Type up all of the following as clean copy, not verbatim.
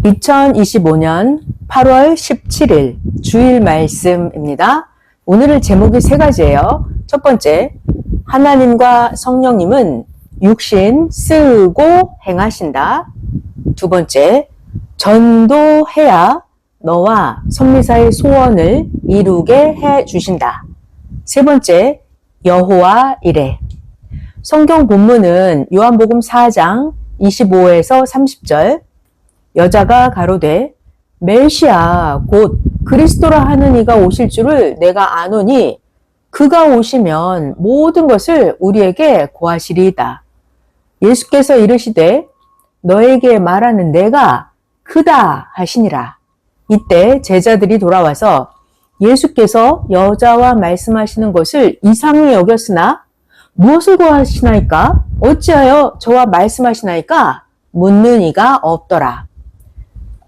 2025년 8월 17일 주일 말씀입니다. 오늘의 제목이 세 가지예요. 첫 번째, 하나님과 성령님은 육신 쓰고 행하신다. 두 번째, 전도해야 너와 선미사의 소원을 이루게 해주신다. 세 번째, 여호와 이레. 성경 본문은 요한복음 4장 25에서 30절. 여자가 가로되 메시아 곧 그리스도라 하는 이가 오실 줄을 내가 아노니 그가 오시면 모든 것을 우리에게 고하시리이다. 예수께서 이르시되 너에게 말하는 내가 그다 하시니라. 이때 제자들이 돌아와서 예수께서 여자와 말씀하시는 것을 이상히 여겼으나 무엇을 고하시나이까? 어찌하여 저와 말씀하시나이까? 묻는 이가 없더라.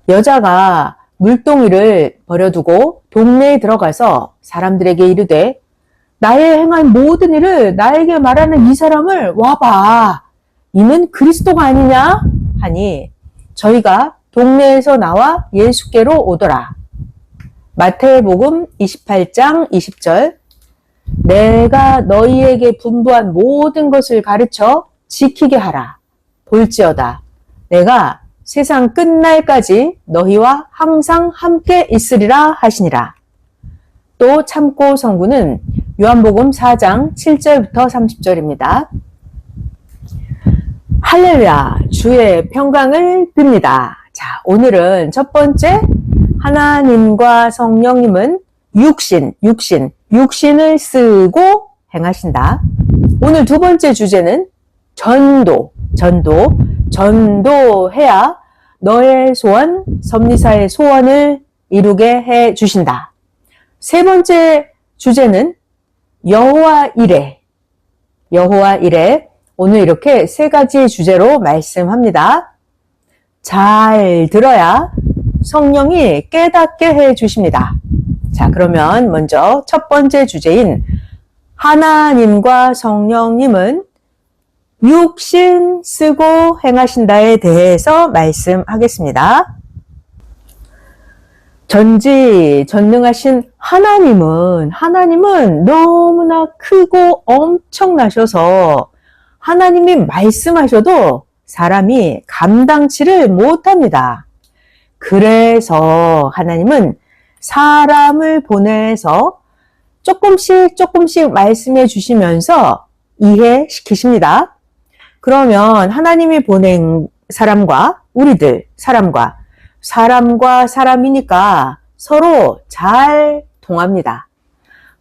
여자가 물동이를 버려두고 동네에 들어가서 사람들에게 이르되 나의 행한 모든 일을 나에게 말하는 이 사람을 와봐. 이는 그리스도가 아니냐? 하니 저희가 동네에서 나와 예수께로 오더라. 마태복음 28장 20절. 내가 너희에게 분부한 모든 것을 가르쳐 지키게 하라. 볼지어다. 내가 세상 끝날까지 너희와 항상 함께 있으리라 하시니라. 또 참고 성구는 요한복음 4장 7절부터 30절입니다. 할렐루야, 주의 평강을 빕니다. 자, 오늘은 첫 번째, 하나님과 성령님은 육신을 쓰고 행하신다. 오늘 두 번째 주제는 전도해야 너의 소원, 섭리사의 소원을 이루게 해 주신다. 세 번째 주제는 여호와 이레. 오늘 이렇게 세 가지 주제로 말씀합니다. 잘 들어야 성령이 깨닫게 해 주십니다. 자, 그러면 먼저 첫 번째 주제인 하나님과 성령님은 육신 쓰고 행하신다에 대해서 말씀하겠습니다. 전지전능하신 하나님은 너무나 크고 엄청나셔서 하나님이 말씀하셔도 사람이 감당치를 못합니다. 그래서 하나님은 사람을 보내서 조금씩 말씀해 주시면서 이해시키십니다. 그러면 하나님이 보낸 사람과 사람과 사람이니까 서로 잘 통합니다.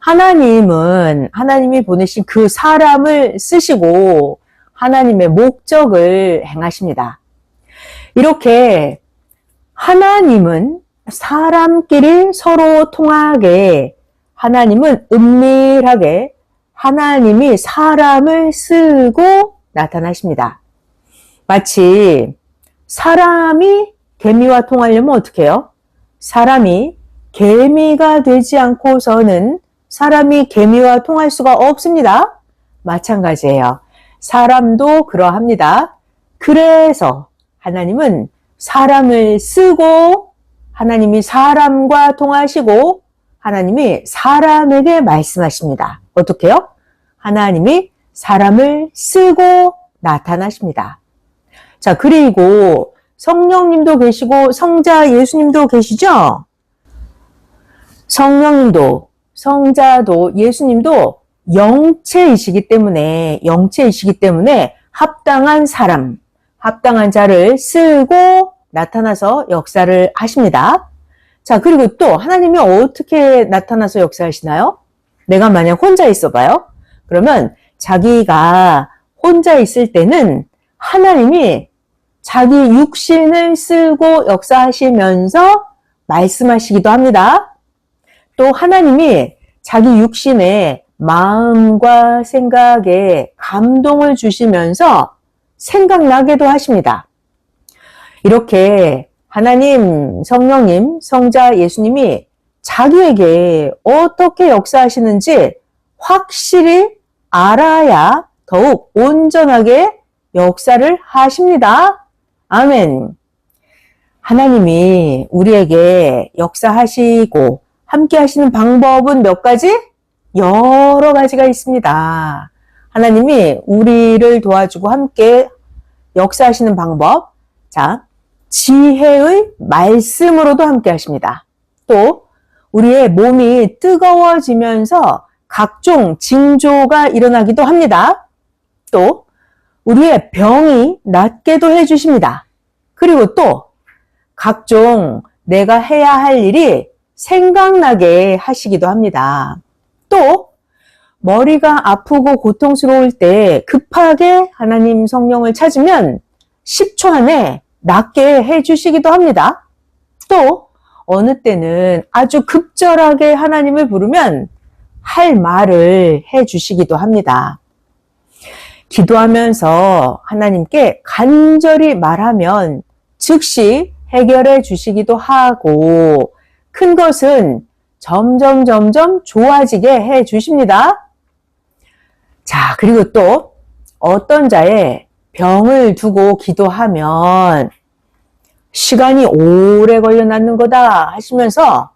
하나님이 보내신 그 사람을 쓰시고 하나님의 목적을 행하십니다. 이렇게 하나님은 사람끼리 서로 통하게, 하나님은 은밀하게 하나님이 사람을 쓰고 나타나십니다. 마치 사람이 개미와 통하려면 어떻게 해요? 사람이 개미가 되지 않고서는 사람이 개미와 통할 수가 없습니다. 마찬가지예요. 사람도 그러합니다. 그래서 하나님은 사람을 쓰고 하나님이 사람과 통하시고 하나님이 사람에게 말씀하십니다. 어떻게 해요? 하나님이 사람을 쓰고 나타나십니다. 자, 그리고 성령님도 계시고 성자 예수님도 계시죠? 성령님도, 성자도, 예수님도 영체이시기 때문에 합당한 사람, 합당한 자를 쓰고 나타나서 역사를 하십니다. 자, 그리고 또 하나님이 어떻게 나타나서 역사하시나요? 내가 만약 혼자 있어 봐요. 그러면 자기가 혼자 있을 때는 하나님이 자기 육신을 쓰고 역사하시면서 말씀하시기도 합니다. 또 하나님이 자기 육신에 마음과 생각에 감동을 주시면서 생각나게도 하십니다. 이렇게 하나님, 성령님, 성자 예수님이 자기에게 어떻게 역사하시는지 확실히 알아야 더욱 온전하게 역사를 하십니다. 아멘. 하나님이 우리에게 역사하시고 함께 하시는 방법은 몇 가지? 여러 가지가 있습니다. 하나님이 우리를 도와주고 함께 역사하시는 방법. 자, 지혜의 말씀으로도 함께 하십니다. 또 우리의 몸이 뜨거워지면서 각종 징조가 일어나기도 합니다. 또 우리의 병이 낫게도 해주십니다. 그리고 또 각종 내가 해야 할 일이 생각나게 하시기도 합니다. 또 머리가 아프고 고통스러울 때 급하게 하나님 성령을 찾으면 10초 안에 낫게 해주시기도 합니다. 또 어느 때는 아주 급절하게 하나님을 부르면 할 말을 해주시기도 합니다. 기도하면서 하나님께 간절히 말하면 즉시 해결해 주시기도 하고 큰 것은 점점 좋아지게 해 주십니다. 자, 그리고 또 어떤 자의 병을 두고 기도하면 시간이 오래 걸려 낫는 거다 하시면서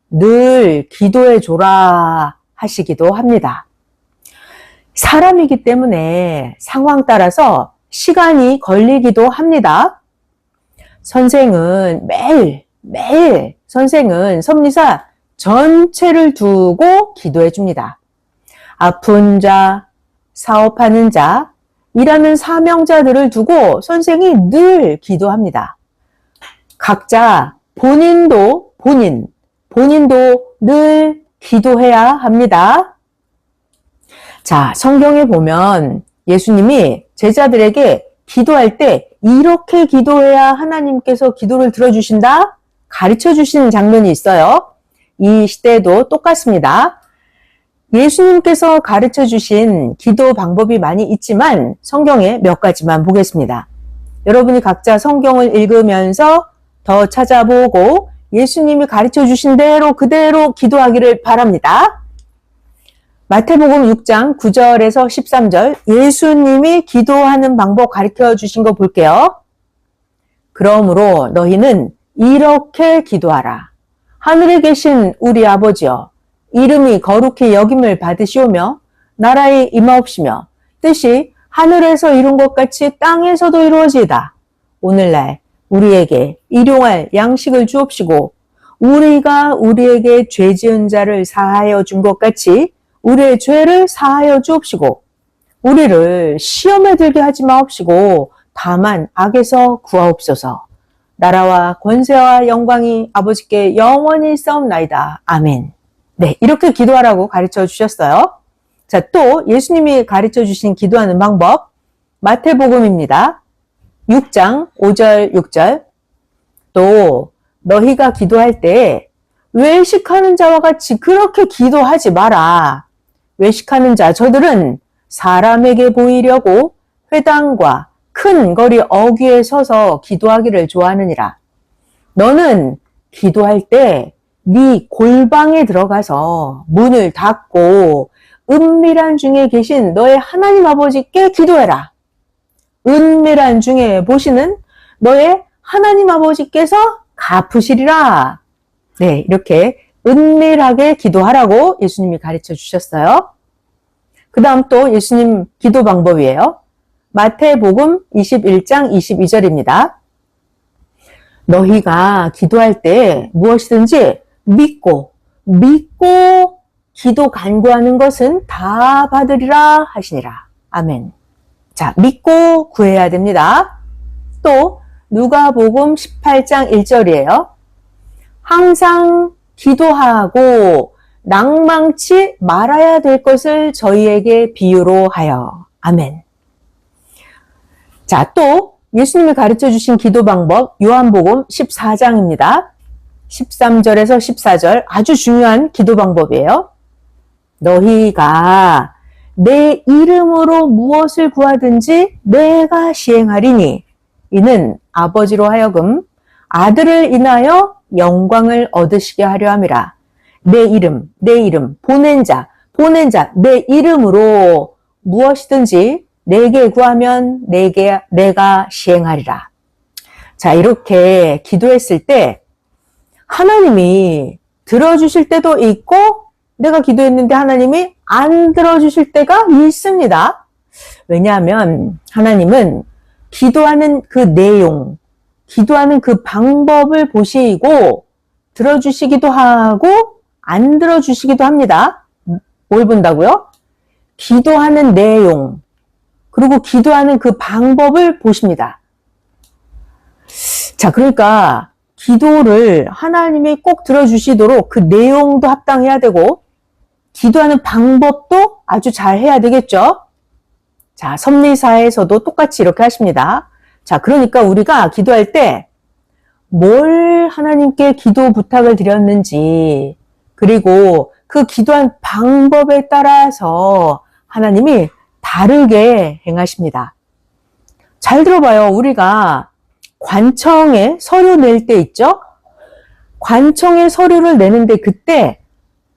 늘 기도해 줘라 하시기도 합니다. 사람이기 때문에 상황 따라서 시간이 걸리기도 합니다. 선생은 매일 선생은 섭리사 전체를 두고 기도해 줍니다. 아픈 자, 사업하는 자, 일하는 사명자들을 두고 선생이 늘 기도합니다. 각자 본인도 늘 기도해야 합니다. 자, 성경에 보면 예수님이 제자들에게 기도할 때 이렇게 기도해야 하나님께서 기도를 들어주신다? 가르쳐 주시는 장면이 있어요. 이 시대에도 똑같습니다. 예수님께서 가르쳐 주신 기도 방법이 많이 있지만 성경에 몇 가지만 보겠습니다. 여러분이 각자 성경을 읽으면서 더 찾아보고 예수님이 가르쳐 주신 대로 그대로 기도하기를 바랍니다. 마태복음 6장 9절에서 13절 예수님이 기도하는 방법 가르쳐 주신 거 볼게요. 그러므로 너희는 이렇게 기도하라. 하늘에 계신 우리 아버지여, 이름이 거룩히 여김을 받으시오며 나라에 임하옵시며 뜻이 하늘에서 이룬 것 같이 땅에서도 이루어지이다. 오늘날 우리에게 일용할 양식을 주옵시고 우리가 우리에게 죄 지은 자를 사하여 준 것 같이 우리의 죄를 사하여 주옵시고 우리를 시험에 들게 하지 마옵시고 다만 악에서 구하옵소서. 나라와 권세와 영광이 아버지께 영원히 있사옵나이다. 아멘. 네, 이렇게 기도하라고 가르쳐 주셨어요. 자, 또 예수님이 가르쳐 주신 기도하는 방법 마태복음입니다. 6장 5절 6절 또 너희가 기도할 때 외식하는 자와 같이 그렇게 기도하지 마라. 외식하는 자 저들은 사람에게 보이려고 회당과 큰 거리 어귀에 서서 기도하기를 좋아하느니라. 너는 기도할 때 네 골방에 들어가서 문을 닫고 은밀한 중에 계신 너의 하나님 아버지께 기도해라. 은밀한 중에 보시는 너의 하나님 아버지께서 갚으시리라. 네, 이렇게 은밀하게 기도하라고 예수님이 가르쳐 주셨어요. 그 다음 또 예수님 기도 방법이에요. 마태복음 21장 22절입니다. 너희가 기도할 때 무엇이든지 믿고 기도 간구하는 것은 다 받으리라 하시니라. 아멘. 자, 믿고 구해야 됩니다. 또 누가복음 18장 1절이에요. 항상 기도하고 낭망치 말아야 될 것을 저희에게 비유로 하여. 아멘. 자, 또 예수님이 가르쳐 주신 기도 방법 요한복음 14장입니다. 13절에서 14절 아주 중요한 기도 방법이에요. 너희가 내 이름으로 무엇을 구하든지 내가 시행하리니 이는 아버지로 하여금 아들을 인하여 영광을 얻으시게 하려 함이라. 내 이름, 보낸 자, 내 이름으로 무엇이든지 내게 구하면 내가 시행하리라. 자, 이렇게 기도했을 때 하나님이 들어주실 때도 있고 내가 기도했는데 하나님이 안 들어주실 때가 있습니다. 왜냐하면 하나님은 기도하는 그 내용, 기도하는 그 방법을 보시고 들어주시기도 하고 안 들어주시기도 합니다. 뭘 본다고요? 기도하는 내용, 그리고 기도하는 그 방법을 보십니다. 자, 그러니까 기도를 하나님이 꼭 들어주시도록 그 내용도 합당해야 되고 기도하는 방법도 아주 잘 해야 되겠죠. 자, 섭리사에서도 똑같이 이렇게 하십니다. 자, 그러니까 우리가 기도할 때 뭘 하나님께 기도 부탁을 드렸는지, 그리고 그 기도한 방법에 따라서 하나님이 다르게 행하십니다. 잘 들어봐요. 우리가 관청에 서류 낼 때 있죠? 관청에 서류를 내는데 그때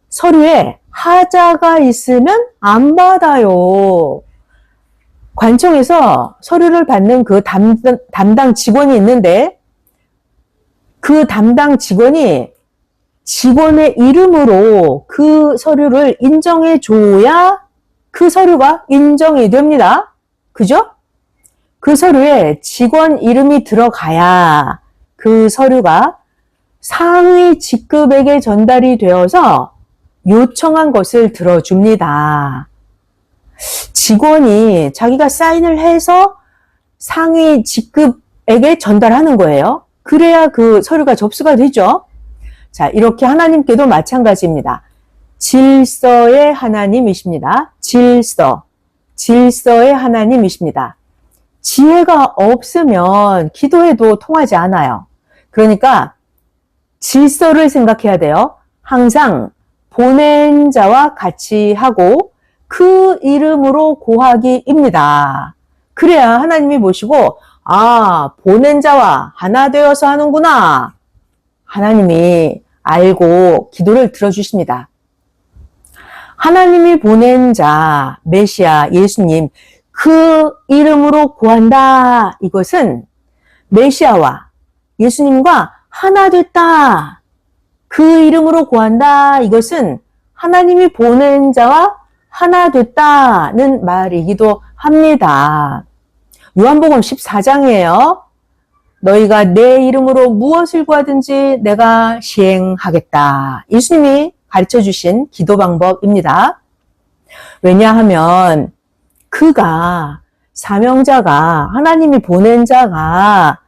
서류에 하자가 있으면 안 받아요. 관청에서 서류를 받는 그 담당 직원이 있는데 그 담당 직원이 직원의 이름으로 그 서류를 인정해 줘야 그 서류가 인정이 됩니다. 그죠? 그 서류에 직원 이름이 들어가야 그 서류가 상위 직급에게 전달이 되어서 요청한 것을 들어줍니다. 직원이 자기가 사인을 해서 상위 직급에게 전달하는 거예요. 그래야 그 서류가 접수가 되죠. 자, 이렇게 하나님께도 마찬가지입니다. 질서의 하나님이십니다. 질서의 하나님이십니다. 지혜가 없으면 기도해도 통하지 않아요. 그러니까 질서를 생각해야 돼요. 항상 보낸 자와 같이 하고 그 이름으로 고하기입니다. 그래야 하나님이 보시고 아, 보낸 자와 하나 되어서 하는구나. 하나님이 알고 기도를 들어주십니다. 하나님이 보낸 자, 메시아, 예수님, 그 이름으로 구한다. 이것은 메시아와 예수님과 하나 됐다. 그 이름으로 구한다. 이것은 하나님이 보낸 자와 하나 됐다는 말이기도 합니다. 요한복음 14장이에요. 너희가 내 이름으로 무엇을 구하든지 내가 시행하겠다. 예수님이 가르쳐 주신 기도 방법입니다. 왜냐하면 그가 사명자가 하나님이 보낸 자가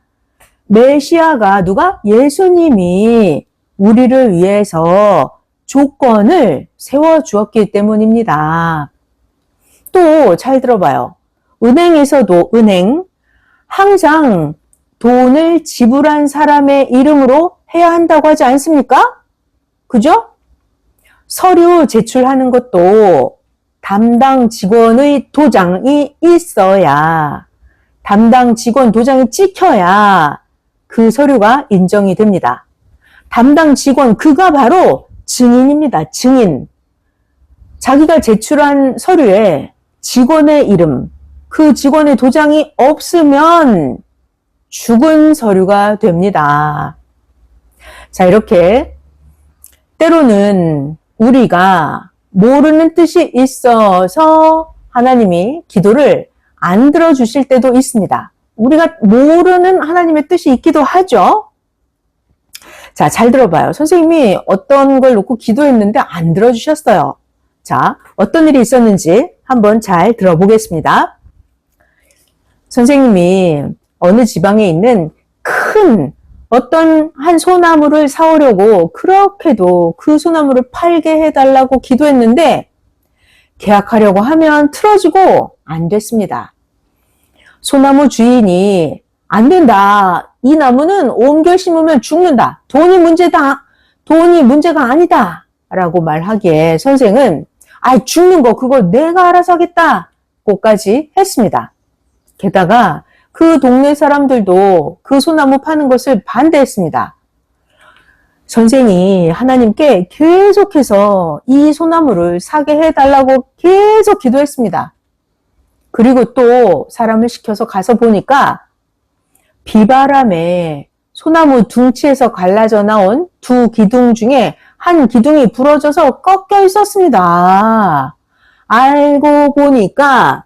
메시아가 누가? 예수님이 우리를 위해서 조건을 세워주었기 때문입니다. 또 잘 들어봐요. 은행에서도 항상 돈을 지불한 사람의 이름으로 해야 한다고 하지 않습니까? 그죠? 서류 제출하는 것도 담당 직원의 도장이 있어야, 담당 직원 도장이 찍혀야 그 서류가 인정이 됩니다. 담당 직원, 그가 바로 증인입니다. 증인. 자기가 제출한 서류에 직원의 이름, 그 직원의 도장이 없으면 죽은 서류가 됩니다. 자, 이렇게 때로는 우리가 모르는 뜻이 있어서 하나님이 기도를 안 들어주실 때도 있습니다. 우리가 모르는 하나님의 뜻이 있기도 하죠. 자, 잘 들어봐요. 선생님이 어떤 걸 놓고 기도했는데 안 들어주셨어요. 자, 어떤 일이 있었는지 한번 잘 들어보겠습니다. 선생님이 어느 지방에 있는 큰 어떤 한 소나무를 사오려고 그렇게도 그 소나무를 팔게 해달라고 기도했는데 계약하려고 하면 틀어지고 안 됐습니다. 소나무 주인이 안 된다. 이 나무는 옮겨 심으면 죽는다. 돈이 문제다. 돈이 문제가 아니다. 라고 말하기에 선생은 죽는 거 그거 내가 알아서 하겠다. 고까지 했습니다. 게다가 그 동네 사람들도 그 소나무 파는 것을 반대했습니다. 선생이 하나님께 계속해서 이 소나무를 사게 해달라고 계속 기도했습니다. 그리고 또 사람을 시켜서 가서 보니까 비바람에 소나무 둥치에서 갈라져 나온 두 기둥 중에 한 기둥이 부러져서 꺾여 있었습니다. 알고 보니까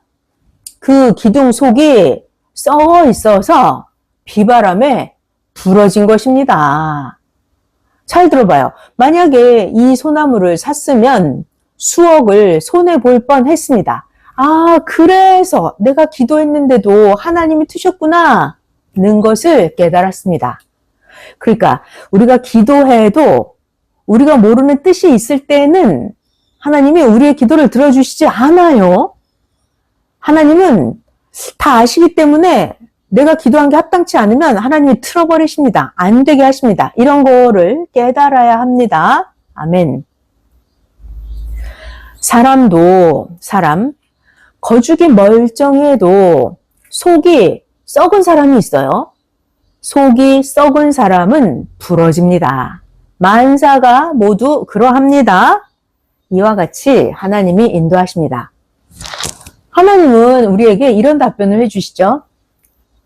그 기둥 속이 썩어 있어서 비바람에 부러진 것입니다. 잘 들어봐요. 만약에 이 소나무를 샀으면 수억을 손해볼 뻔 했습니다. 아, 그래서 내가 기도했는데도 하나님이 트셨구나 는 것을 깨달았습니다. 그러니까 우리가 기도해도 우리가 모르는 뜻이 있을 때는 하나님이 우리의 기도를 들어주시지 않아요. 하나님은 다 아시기 때문에 내가 기도한 게 합당치 않으면 하나님이 틀어버리십니다. 안 되게 하십니다. 이런 거를 깨달아야 합니다. 아멘. 사람, 거죽이 멀쩡해도 속이 썩은 사람이 있어요. 속이 썩은 사람은 부러집니다. 만사가 모두 그러합니다. 이와 같이 하나님이 인도하십니다. 하나님은 우리에게 이런 답변을 해주시죠.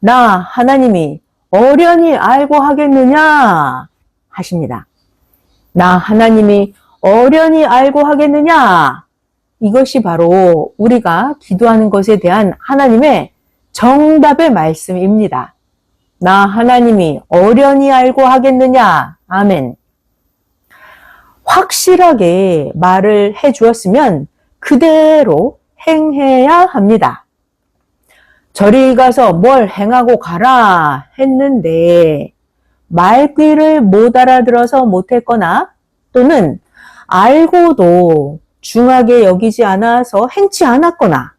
나 하나님이 어련히 알고 하겠느냐 하십니다. 나 하나님이 어련히 알고 하겠느냐, 이것이 바로 우리가 기도하는 것에 대한 하나님의 정답의 말씀입니다. 나 하나님이 어련히 알고 하겠느냐. 아멘. 확실하게 말을 해주었으면 그대로 행해야 합니다. 저리 가서 뭘 행하고 가라 했는데 말귀를 못 알아들어서 못했거나 또는 알고도 중하게 여기지 않아서 행치 않았거나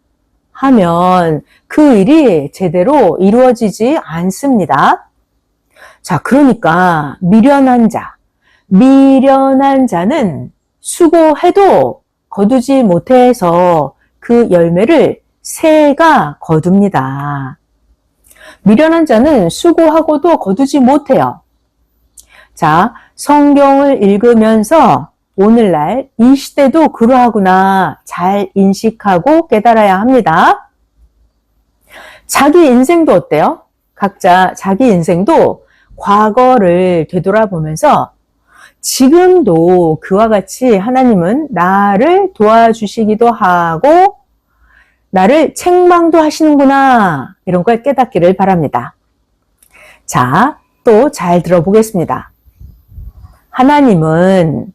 하면 그 일이 제대로 이루어지지 않습니다. 자, 그러니까 미련한 자는 수고해도 거두지 못해서 그 열매를 새가 거둡니다. 미련한 자는 수고하고도 거두지 못해요. 자, 성경을 읽으면서 오늘날 이 시대도 그러하구나 잘 인식하고 깨달아야 합니다. 자기 인생도 어때요? 각자 자기 인생도 과거를 되돌아보면서 지금도 그와 같이 하나님은 나를 도와주시기도 하고 나를 책망도 하시는구나, 이런 걸 깨닫기를 바랍니다. 자, 또 잘 들어보겠습니다. 하나님은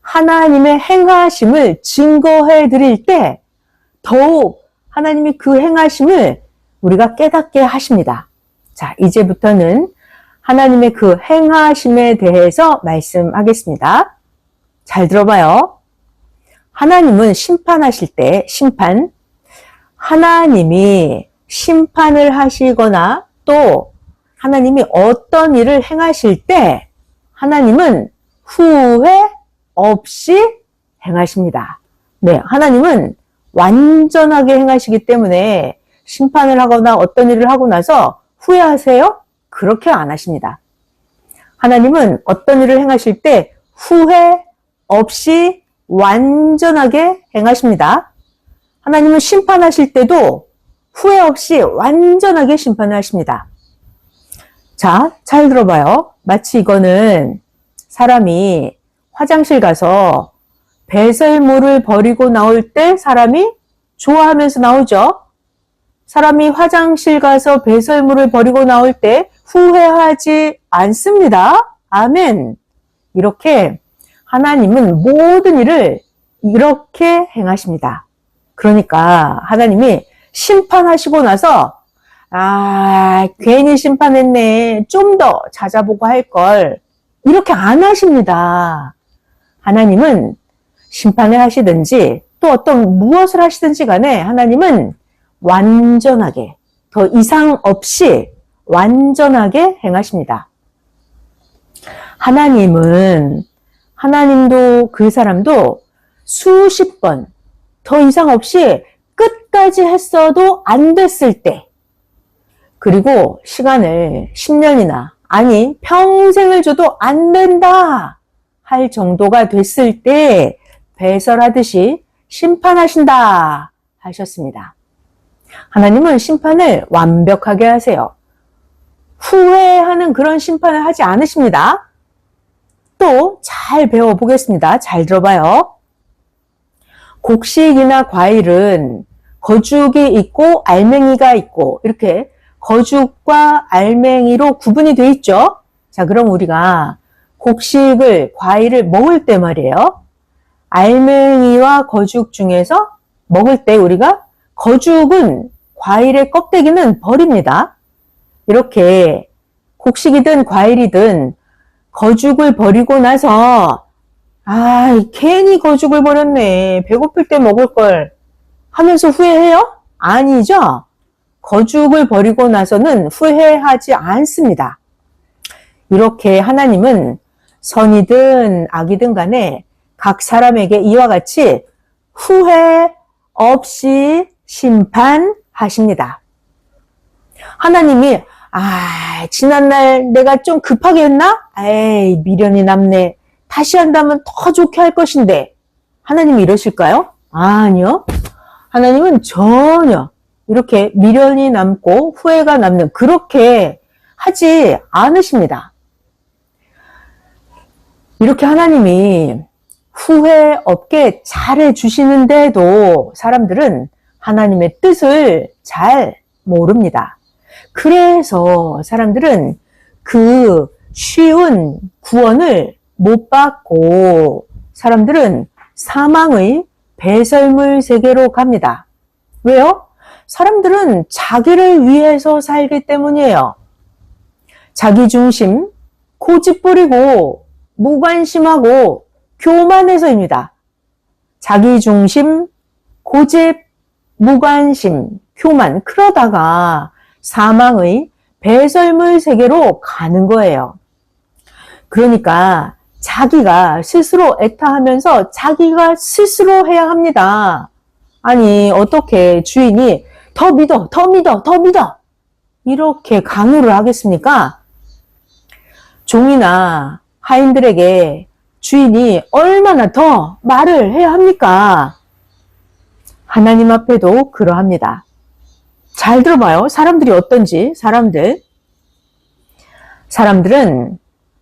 하나님의 행하심을 증거해 드릴 때 더욱 하나님이 그 행하심을 우리가 깨닫게 하십니다. 자, 이제부터는 하나님의 그 행하심에 대해서 말씀하겠습니다. 잘 들어봐요. 하나님은 심판하실 때, 하나님이 심판을 하시거나 또 하나님이 어떤 일을 행하실 때 하나님은 후회 없이 행하십니다. 네, 하나님은 완전하게 행하시기 때문에 심판을 하거나 어떤 일을 하고 나서 후회하세요? 그렇게 안 하십니다. 하나님은 어떤 일을 행하실 때 후회 없이 완전하게 행하십니다. 하나님은 심판하실 때도 후회 없이 완전하게 심판을 하십니다. 자, 잘 들어봐요. 마치 이거는 사람이 화장실 가서 배설물을 버리고 나올 때 사람이 좋아하면서 나오죠. 사람이 화장실 가서 배설물을 버리고 나올 때 후회하지 않습니다. 아멘. 이렇게 하나님은 모든 일을 이렇게 행하십니다. 그러니까 하나님이 심판하시고 나서 괜히 심판했네, 좀 더 찾아보고 할 걸, 이렇게 안 하십니다. 하나님은 심판을 하시든지 또 어떤 무엇을 하시든지 간에 하나님은 완전하게, 더 이상 없이 완전하게 행하십니다. 하나님도 그 사람도 수십 번 더 이상 없이 끝까지 했어도 안 됐을 때, 그리고 시간을 10년이나 아니 평생을 줘도 안 된다 할 정도가 됐을 때 배설하듯이 심판하신다 하셨습니다. 하나님은 심판을 완벽하게 하세요. 후회하는 그런 심판을 하지 않으십니다. 또 잘 배워보겠습니다. 잘 들어봐요. 곡식이나 과일은 거죽이 있고 알맹이가 있고 이렇게 거죽과 알맹이로 구분이 돼 있죠. 자, 그럼 우리가 곡식을, 과일을 먹을 때 말이에요. 알맹이와 거죽 중에서 먹을 때 우리가 거죽은, 과일의 껍데기는 버립니다. 이렇게 곡식이든 과일이든 거죽을 버리고 나서 괜히 거죽을 버렸네. 배고플 때 먹을 걸 하면서 후회해요? 아니죠. 거죽을 버리고 나서는 후회하지 않습니다. 이렇게 하나님은 선이든 악이든 간에 각 사람에게 이와 같이 후회 없이 심판하십니다. 하나님이 지난날 내가 좀 급하게 했나? 미련이 남네. 다시 한다면 더 좋게 할 것인데. 하나님이 이러실까요? 아니요. 하나님은 전혀 이렇게 미련이 남고 후회가 남는 그렇게 하지 않으십니다. 이렇게 하나님이 후회 없게 잘해 주시는데도 사람들은 하나님의 뜻을 잘 모릅니다. 그래서 사람들은 그 쉬운 구원을 못 받고 사람들은 사망의 배설물 세계로 갑니다. 왜요? 사람들은 자기를 위해서 살기 때문이에요. 자기중심, 고집부리고 무관심하고 교만해서입니다. 자기중심, 고집, 무관심, 교만, 그러다가 사망의 배설물 세계로 가는 거예요. 그러니까 자기가 스스로 애타하면서 자기가 스스로 해야 합니다. 아니, 어떻게 주인이 더 믿어, 더 믿어, 더 믿어 이렇게 강요를 하겠습니까? 종이나 하인들에게 주인이 얼마나 더 말을 해야 합니까? 하나님 앞에도 그러합니다. 잘 들어봐요. 사람들이 어떤지. 사람들은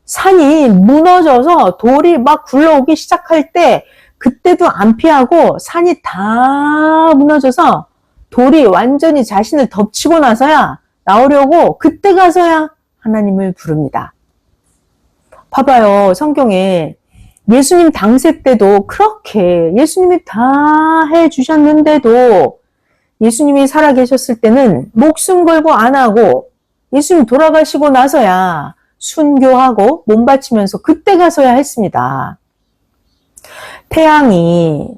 산이 무너져서 돌이 막 굴러오기 시작할 때 그때도 안 피하고 산이 다 무너져서 돌이 완전히 자신을 덮치고 나서야 나오려고 그때 가서야 하나님을 부릅니다. 봐봐요. 성경에 예수님 당세 때도 그렇게 예수님이 다 해주셨는데도 예수님이 살아계셨을 때는 목숨 걸고 안 하고 예수님 돌아가시고 나서야 순교하고 몸 바치면서 그때 가서야 했습니다. 태양이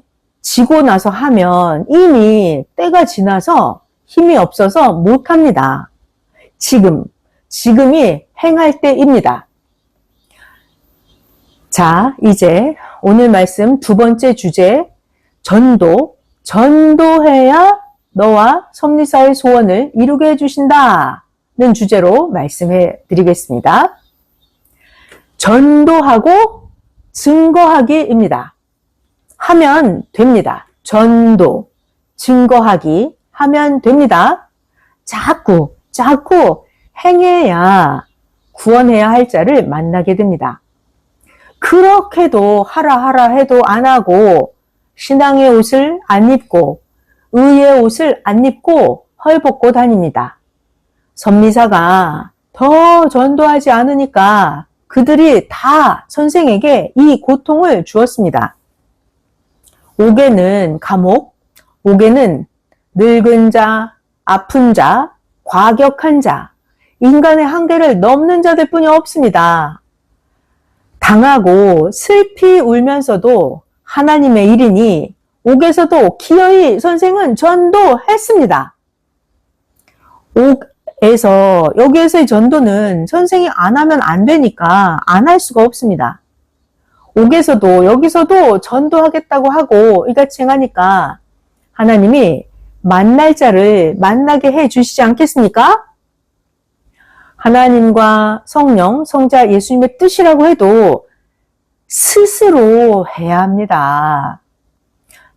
지고 나서 하면 이미 때가 지나서 힘이 없어서 못합니다. 지금이 행할 때입니다. 자, 이제 오늘 말씀 두 번째 주제, 전도해야 너와 섭리사의 소원을 이루게 해주신다는 주제로 말씀해 드리겠습니다. 전도하고 증거하기입니다. 하면 됩니다. 전도, 증거하기 하면 됩니다. 자꾸 행해야 구원해야 할 자를 만나게 됩니다. 그렇게도 하라 해도 안 하고 신앙의 옷을 안 입고 의의 옷을 안 입고 헐벗고 다닙니다. 섭리사가 더 전도하지 않으니까 그들이 다 선생에게 이 고통을 주었습니다. 옥에는 감옥, 옥에는 늙은 자, 아픈 자, 과격한 자, 인간의 한계를 넘는 자들 뿐이 없습니다. 당하고 슬피 울면서도 하나님의 일이니 옥에서도 기어이 선생은 전도했습니다. 여기에서의 전도는 선생이 안 하면 안 되니까 안 할 수가 없습니다. 여기서도 전도하겠다고 하고 이같이 행하니까 하나님이 만날 자를 만나게 해 주시지 않겠습니까? 하나님과 성령, 성자 예수님의 뜻이라고 해도 스스로 해야 합니다.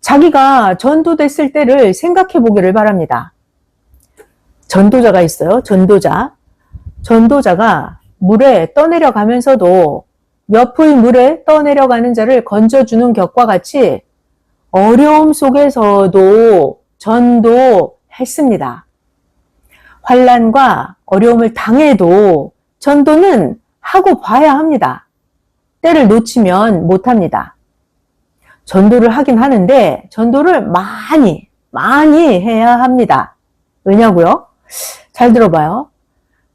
자기가 전도됐을 때를 생각해 보기를 바랍니다. 전도자가 있어요. 전도자. 전도자가 물에 떠내려가면서도 옆의 물에 떠내려가는 자를 건져주는 격과 같이 어려움 속에서도 전도했습니다. 환난과 어려움을 당해도 전도는 하고 봐야 합니다. 때를 놓치면 못합니다. 전도를 하긴 하는데 전도를 많이 해야 합니다. 왜냐고요? 잘 들어봐요.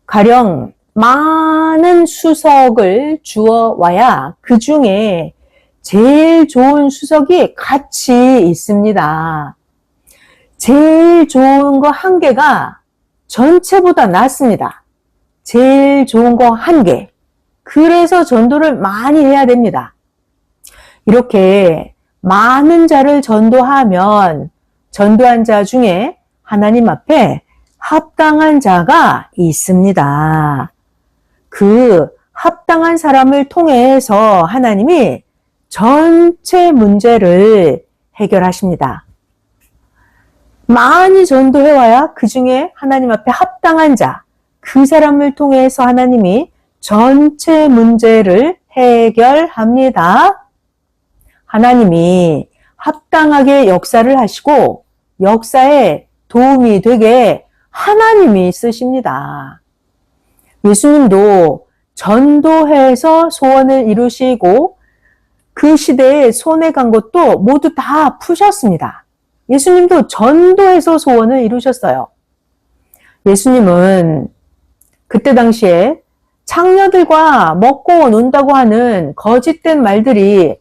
가령 많은 수석을 주어 와야 그 중에 제일 좋은 수석이 같이 있습니다. 제일 좋은 거 한 개가 전체보다 낫습니다. 제일 좋은 거 한 개. 그래서 전도를 많이 해야 됩니다. 이렇게 많은 자를 전도하면 전도한 자 중에 하나님 앞에 합당한 자가 있습니다. 그 합당한 사람을 통해서 하나님이 전체 문제를 해결하십니다. 많이 전도해와야 그 중에 하나님 앞에 합당한 자, 그 사람을 통해서 하나님이 전체 문제를 해결합니다. 하나님이 합당하게 역사를 하시고 역사에 도움이 되게 하나님이 쓰십니다. 예수님도 전도해서 소원을 이루시고 그 시대에 손해 간 것도 모두 다 푸셨습니다. 예수님도 전도해서 소원을 이루셨어요. 예수님은 그때 당시에 창녀들과 먹고 논다고 하는 거짓된 말들이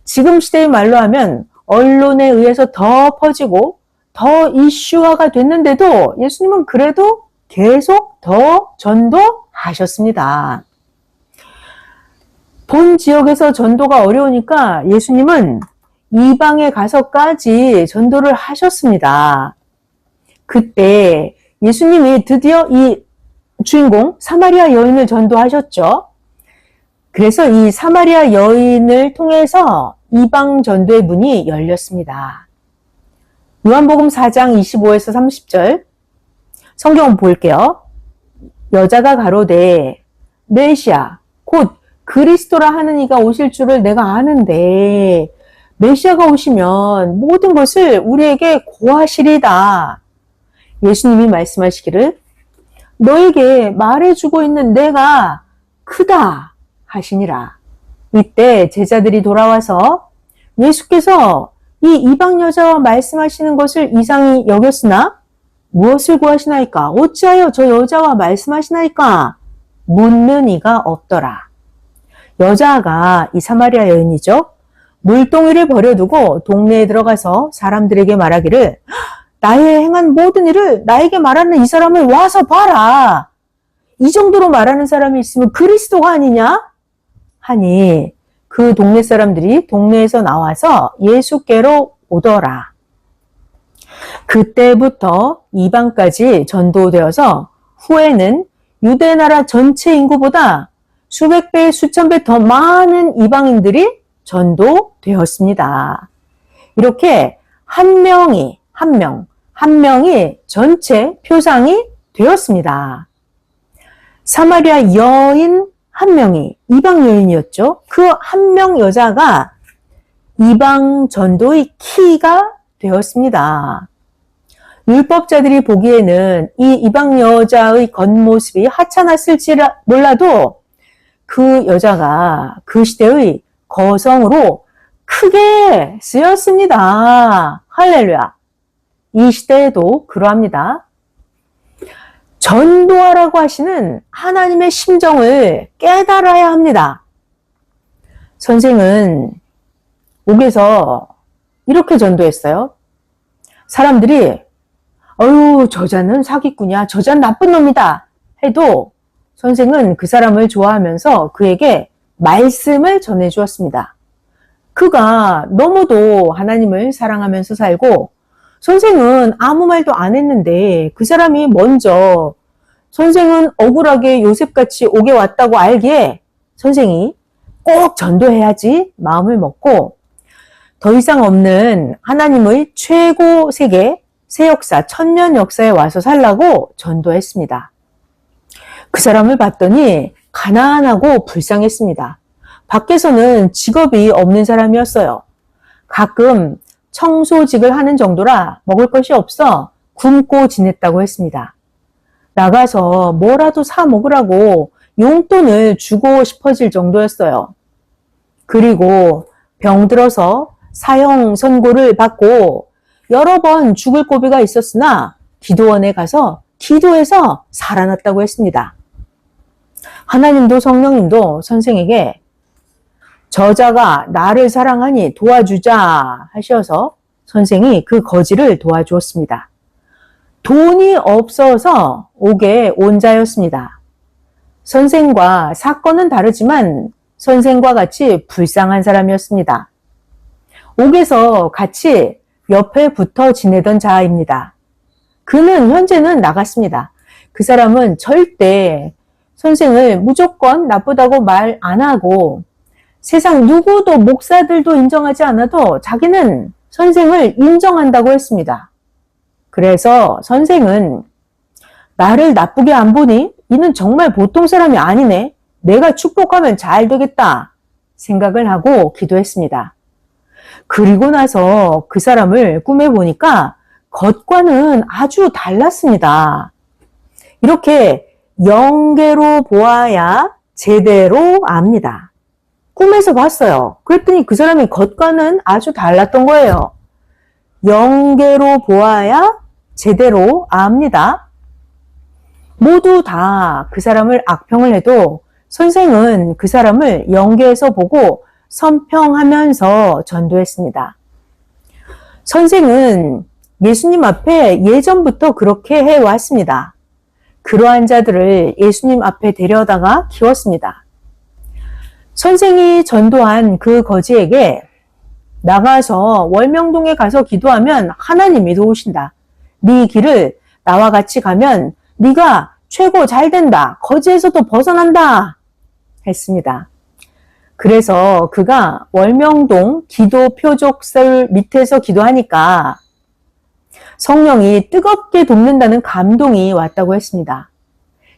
지금 시대의 말로 하면 언론에 의해서 더 퍼지고 더 이슈화가 됐는데도 예수님은 그래도 계속 더 전도하셨습니다. 본 지역에서 전도가 어려우니까 예수님은 이방에 가서까지 전도를 하셨습니다. 그때 예수님이 드디어 이 주인공 사마리아 여인을 전도하셨죠. 그래서 이 사마리아 여인을 통해서 이방 전도의 문이 열렸습니다. 요한복음 4장 25에서 30절 성경 볼게요. 여자가 가로되 메시아 곧 그리스도라 하는 이가 오실 줄을 내가 아는데 메시아가 오시면 모든 것을 우리에게 고하시리다. 예수님이 말씀하시기를 너에게 말해주고 있는 내가 크다 하시니라. 이때 제자들이 돌아와서 예수께서 이 이방 여자와 말씀하시는 것을 이상히 여겼으나 무엇을 구하시나이까? 어찌하여 저 여자와 말씀하시나이까? 묻는 이가 없더라. 여자가 이 사마리아 여인이죠. 물동이를 버려두고 동네에 들어가서 사람들에게 말하기를 나의 행한 모든 일을 나에게 말하는 이 사람을 와서 봐라. 이 정도로 말하는 사람이 있으면 그리스도가 아니냐? 하니 그 동네 사람들이 동네에서 나와서 예수께로 오더라. 그때부터 이방까지 전도되어서 후에는 유대 나라 전체 인구보다 수백 배, 수천 배 더 많은 이방인들이 전도되었습니다. 이렇게 한 명이 전체 표상이 되었습니다. 사마리아 여인 한 명이 이방 여인이었죠. 그 한 명 여자가 이방 전도의 키가 되었습니다. 율법자들이 보기에는 이 이방 여자의 겉모습이 하찮았을지 몰라도 그 여자가 그 시대의 거성으로 크게 쓰였습니다. 할렐루야. 이 시대에도 그러합니다. 전도하라고 하시는 하나님의 심정을 깨달아야 합니다. 선생은 옥에서 이렇게 전도했어요. 사람들이 어휴 저자는 사기꾼이야. 저자는 나쁜 놈이다. 해도 선생은 그 사람을 좋아하면서 그에게 말씀을 전해 주었습니다. 그가 너무도 하나님을 사랑하면서 살고 선생은 아무 말도 안 했는데 그 사람이 먼저 선생은 억울하게 요셉같이 옥에 왔다고 알기에 선생이 꼭 전도해야지 마음을 먹고 더 이상 없는 하나님의 최고 세계 새 역사 천년 역사에 와서 살라고 전도했습니다. 그 사람을 봤더니 가난하고 불쌍했습니다. 밖에서는 직업이 없는 사람이었어요. 가끔 청소직을 하는 정도라 먹을 것이 없어 굶고 지냈다고 했습니다. 나가서 뭐라도 사 먹으라고 용돈을 주고 싶어질 정도였어요. 그리고 병들어서 사형 선고를 받고 여러 번 죽을 고비가 있었으나 기도원에 가서 기도해서 살아났다고 했습니다. 하나님도 성령님도 선생에게 저자가 나를 사랑하니 도와주자 하셔서 선생이 그 거지를 도와주었습니다. 돈이 없어서 옥에 온 자였습니다. 선생과 사건은 다르지만 선생과 같이 불쌍한 사람이었습니다. 옥에서 같이 옆에 붙어 지내던 자입니다. 그는 현재는 나갔습니다. 그 사람은 절대 선생을 무조건 나쁘다고 말 안 하고 세상 누구도 목사들도 인정하지 않아도 자기는 선생을 인정한다고 했습니다. 그래서 선생은 나를 나쁘게 안 보니 이는 정말 보통 사람이 아니네. 내가 축복하면 잘 되겠다 생각을 하고 기도했습니다. 그리고 나서 그 사람을 꿈에 보니까 겉과는 아주 달랐습니다. 이렇게 영계로 보아야 제대로 압니다. 꿈에서 봤어요. 그랬더니 그 사람이 겉과는 아주 달랐던 거예요. 영계로 보아야 제대로 압니다. 모두 다 그 사람을 악평을 해도 선생은 그 사람을 영계에서 보고 선평하면서 전도했습니다. 선생은 예수님 앞에 예전부터 그렇게 해왔습니다. 그러한 자들을 예수님 앞에 데려다가 키웠습니다. 선생이 전도한 그 거지에게 나가서 월명동에 가서 기도하면 하나님이 도우신다. 네 길을 나와 같이 가면 네가 최고 잘 된다. 거지에서도 벗어난다. 했습니다. 그래서 그가 월명동 기도 표적설 밑에서 기도하니까 성령이 뜨겁게 돕는다는 감동이 왔다고 했습니다.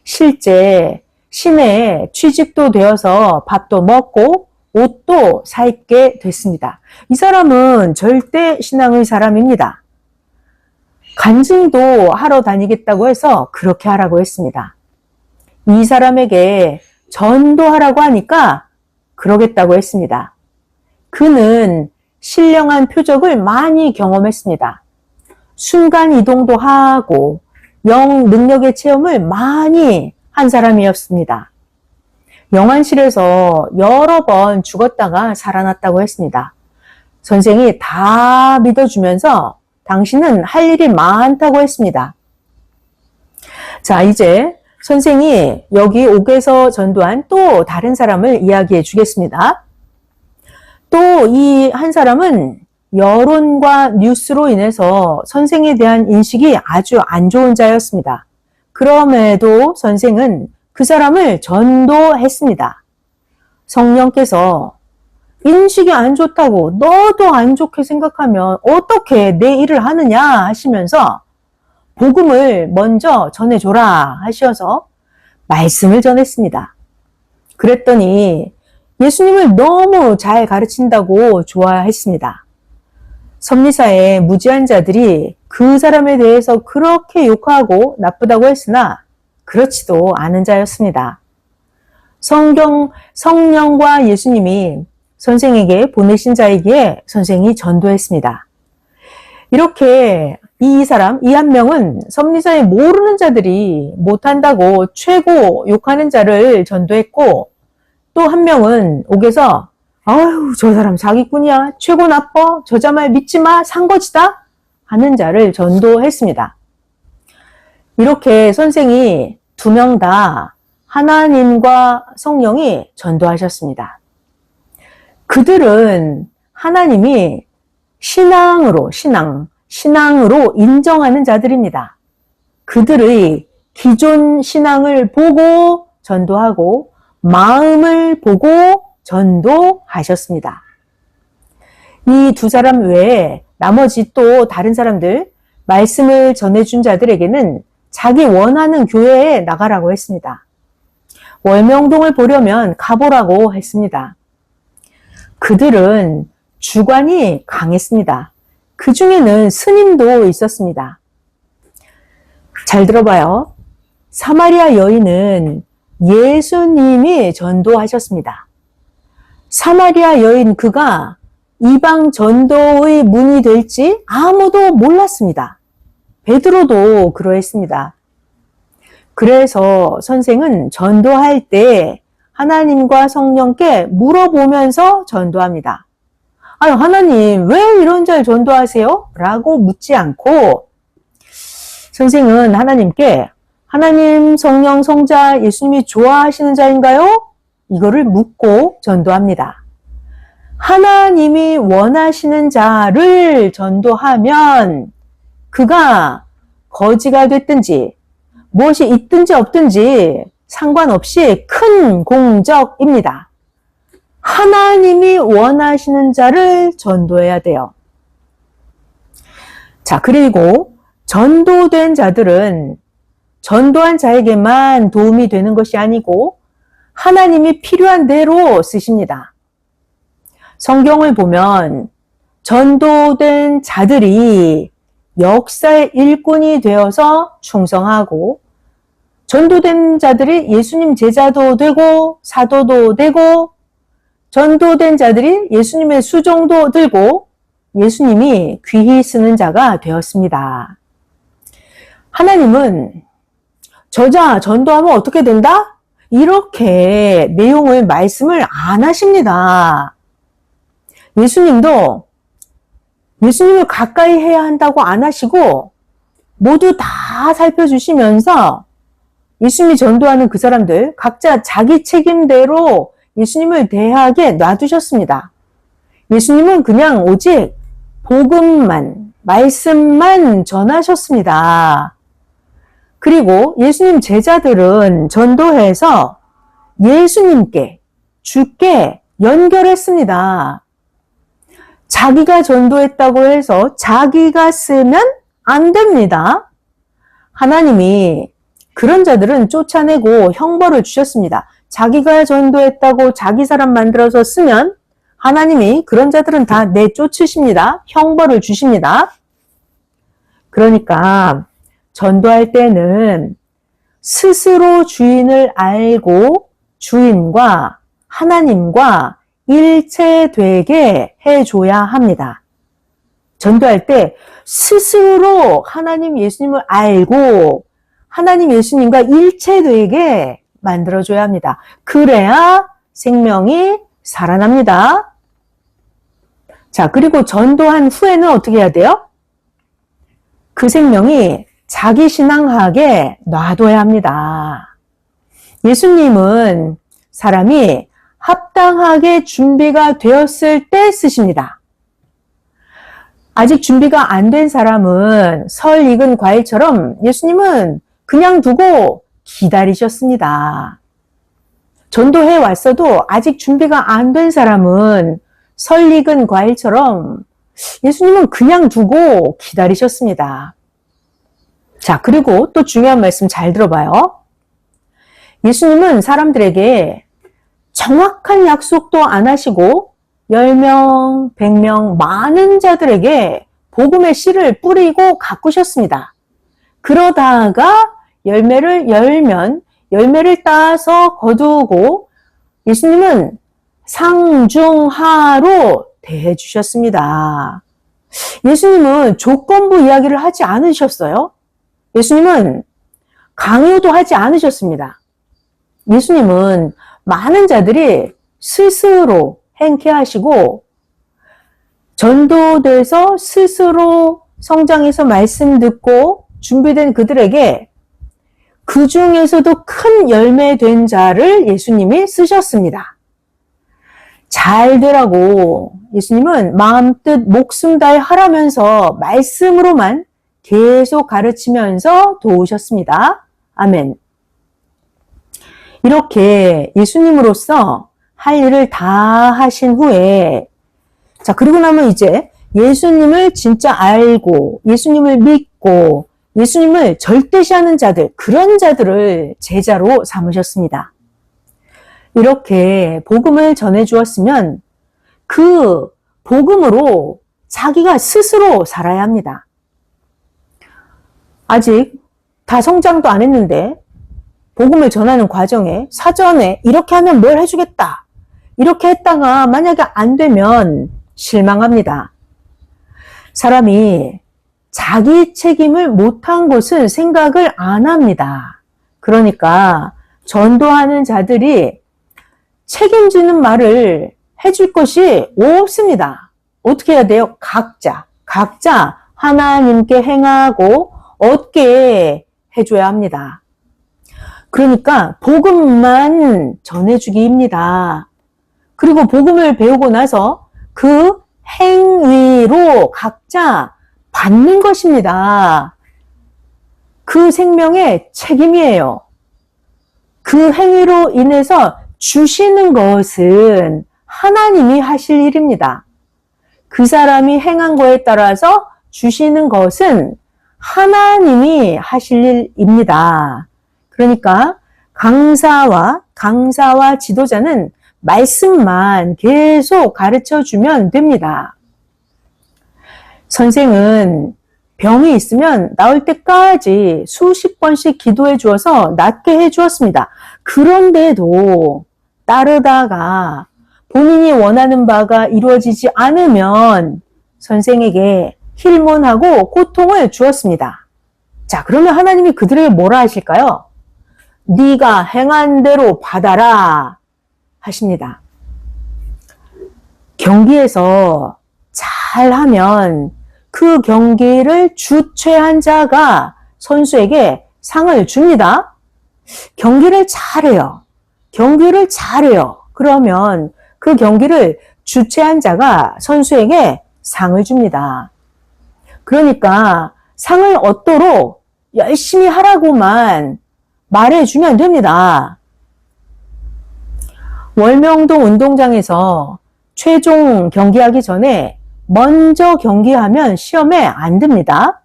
실제 시내에 취직도 되어서 밥도 먹고 옷도 사 입게 됐습니다. 이 사람은 절대 신앙의 사람입니다. 간증도 하러 다니겠다고 해서 그렇게 하라고 했습니다. 이 사람에게 전도하라고 하니까 그러겠다고 했습니다. 그는 신령한 표적을 많이 경험했습니다. 순간 이동도 하고 영 능력의 체험을 많이 한 사람이었습니다. 영안실에서 여러 번 죽었다가 살아났다고 했습니다. 선생이 다 믿어주면서 당신은 할 일이 많다고 했습니다. 자, 이제 선생이 여기 옥에서 전도한 또 다른 사람을 이야기해 주겠습니다. 또 이 한 사람은 여론과 뉴스로 인해서 선생에 대한 인식이 아주 안 좋은 자였습니다. 그럼에도 선생은 그 사람을 전도했습니다. 성령께서 인식이 안 좋다고 너도 안 좋게 생각하면 어떻게 내 일을 하느냐 하시면서 복음을 먼저 전해줘라 하셔서 말씀을 전했습니다. 그랬더니 예수님을 너무 잘 가르친다고 좋아했습니다. 섭리사의 무지한 자들이 그 사람에 대해서 그렇게 욕하고 나쁘다고 했으나 그렇지도 않은 자였습니다. 성령과 예수님이 선생에게 보내신 자이기에 선생이 전도했습니다. 이렇게 이 한 명은 섭리사에 모르는 자들이 못한다고 최고 욕하는 자를 전도했고, 또 한 명은 옥에서 아유 저 사람 사기꾼이야, 최고 나빠, 저자 말 믿지 마, 산거지다 하는 자를 전도했습니다. 이렇게 선생이 두 명 다 하나님과 성령이 전도하셨습니다. 그들은 하나님이 신앙으로 인정하는 자들입니다. 그들의 기존 신앙을 보고 전도하고 마음을 보고 전도하셨습니다. 이 두 사람 외에 나머지 또 다른 사람들, 말씀을 전해준 자들에게는 자기 원하는 교회에 나가라고 했습니다. 월명동을 보려면 가보라고 했습니다. 그들은 주관이 강했습니다. 그 중에는 스님도 있었습니다. 잘 들어봐요. 사마리아 여인은 예수님이 전도하셨습니다. 사마리아 여인 그가 이방 전도의 문이 될지 아무도 몰랐습니다. 베드로도 그러했습니다. 그래서 선생은 전도할 때 하나님과 성령께 물어보면서 전도합니다. 아유, 하나님, 왜 이런 자를 전도하세요? 라고 묻지 않고 선생은 하나님께 하나님, 성령, 성자, 예수님이 좋아하시는 자인가요? 이거를 묻고 전도합니다. 하나님이 원하시는 자를 전도하면 그가 거지가 됐든지 무엇이 있든지 없든지 상관없이 큰 공적입니다. 하나님이 원하시는 자를 전도해야 돼요. 자, 그리고 전도된 자들은 전도한 자에게만 도움이 되는 것이 아니고 하나님이 필요한 대로 쓰십니다. 성경을 보면 전도된 자들이 역사의 일꾼이 되어서 충성하고 전도된 자들이 예수님 제자도 되고 사도도 되고 전도된 자들이 예수님의 수종도 들고 예수님이 귀히 쓰는 자가 되었습니다. 하나님은 저자 전도하면 어떻게 된다? 이렇게 내용을 말씀을 안 하십니다. 예수님도 예수님을 가까이 해야 한다고 안 하시고 모두 다 살펴주시면서 예수님이 전도하는 그 사람들 각자 자기 책임대로 예수님을 대하게 놔두셨습니다. 예수님은 그냥 오직 복음만, 말씀만 전하셨습니다. 그리고 예수님 제자들은 전도해서 예수님께, 주께 연결했습니다. 자기가 전도했다고 해서 자기가 쓰면 안 됩니다. 하나님이 그런 자들은 쫓아내고 형벌을 주셨습니다. 자기가 전도했다고 자기 사람 만들어서 쓰면 하나님이 그런 자들은 다 내쫓으십니다. 형벌을 주십니다. 그러니까 전도할 때는 스스로 주인을 알고 주인과 하나님과 일체되게 해줘야 합니다. 전도할 때 스스로 하나님 예수님을 알고 하나님 예수님과 일체되게 만들어줘야 합니다. 그래야 생명이 살아납니다. 자, 그리고 전도한 후에는 어떻게 해야 돼요? 그 생명이 자기 신앙하게 놔둬야 합니다. 예수님은 사람이 합당하게 준비가 되었을 때 쓰십니다. 아직 준비가 안 된 사람은 설 익은 과일처럼 예수님은 그냥 두고 기다리셨습니다. 전도해 왔어도 아직 준비가 안 된 사람은 설 익은 과일처럼 예수님은 그냥 두고 기다리셨습니다. 자, 그리고 또 중요한 말씀 잘 들어봐요. 예수님은 사람들에게 정확한 약속도 안 하시고 10명, 100명 많은 자들에게 복음의 씨를 뿌리고 가꾸셨습니다. 그러다가 열매를 열면 열매를 따서 거두고 예수님은 상중하로 대해주셨습니다. 예수님은 조건부 이야기를 하지 않으셨어요. 예수님은 강요도 하지 않으셨습니다. 예수님은 많은 자들이 스스로 행케하시고 전도돼서 스스로 성장해서 말씀 듣고 준비된 그들에게 그 중에서도 큰 열매된 자를 예수님이 쓰셨습니다. 잘 되라고 예수님은 마음뜻 목숨 다해 하라면서 말씀으로만 계속 가르치면서 도우셨습니다. 아멘. 이렇게 예수님으로서 할 일을 다 하신 후에 자, 그리고 나면 이제 예수님을 진짜 알고 예수님을 믿고 예수님을 절대시하는 자들, 그런 자들을 제자로 삼으셨습니다. 이렇게 복음을 전해 주었으면 그 복음으로 자기가 스스로 살아야 합니다. 아직 다 성장도 안 했는데 복음을 전하는 과정에 사전에 이렇게 하면 뭘 해주겠다. 이렇게 했다가 만약에 안 되면 실망합니다. 사람이 자기 책임을 못한 것은 생각을 안 합니다. 그러니까 전도하는 자들이 책임지는 말을 해줄 것이 없습니다. 어떻게 해야 돼요? 각자 하나님께 행하고 얻게 해줘야 합니다. 그러니까 복음만 전해주기입니다. 그리고 복음을 배우고 나서 그 행위로 각자 받는 것입니다. 그 생명의 책임이에요. 그 행위로 인해서 주시는 것은 하나님이 하실 일입니다. 그 사람이 행한 거에 따라서 주시는 것은 하나님이 하실 일입니다. 그러니까 강사와 지도자는 말씀만 계속 가르쳐 주면 됩니다. 선생은 병이 있으면 나을 때까지 수십 번씩 기도해 주어서 낫게 해 주었습니다. 그런데도 따르다가 본인이 원하는 바가 이루어지지 않으면 선생에게 힐문하고 고통을 주었습니다. 자, 그러면 하나님이 그들에게 뭐라 하실까요? 네가 행한 대로 받아라 하십니다. 경기에서 잘하면 그 경기를 주최한 자가 선수에게 상을 줍니다. 경기를 잘해요. 그러면 그 경기를 주최한 자가 선수에게 상을 줍니다. 그러니까 상을 얻도록 열심히 하라고만 말해주면 됩니다. 월명동 운동장에서 최종 경기하기 전에 먼저 경기하면 시험에 안 듭니다.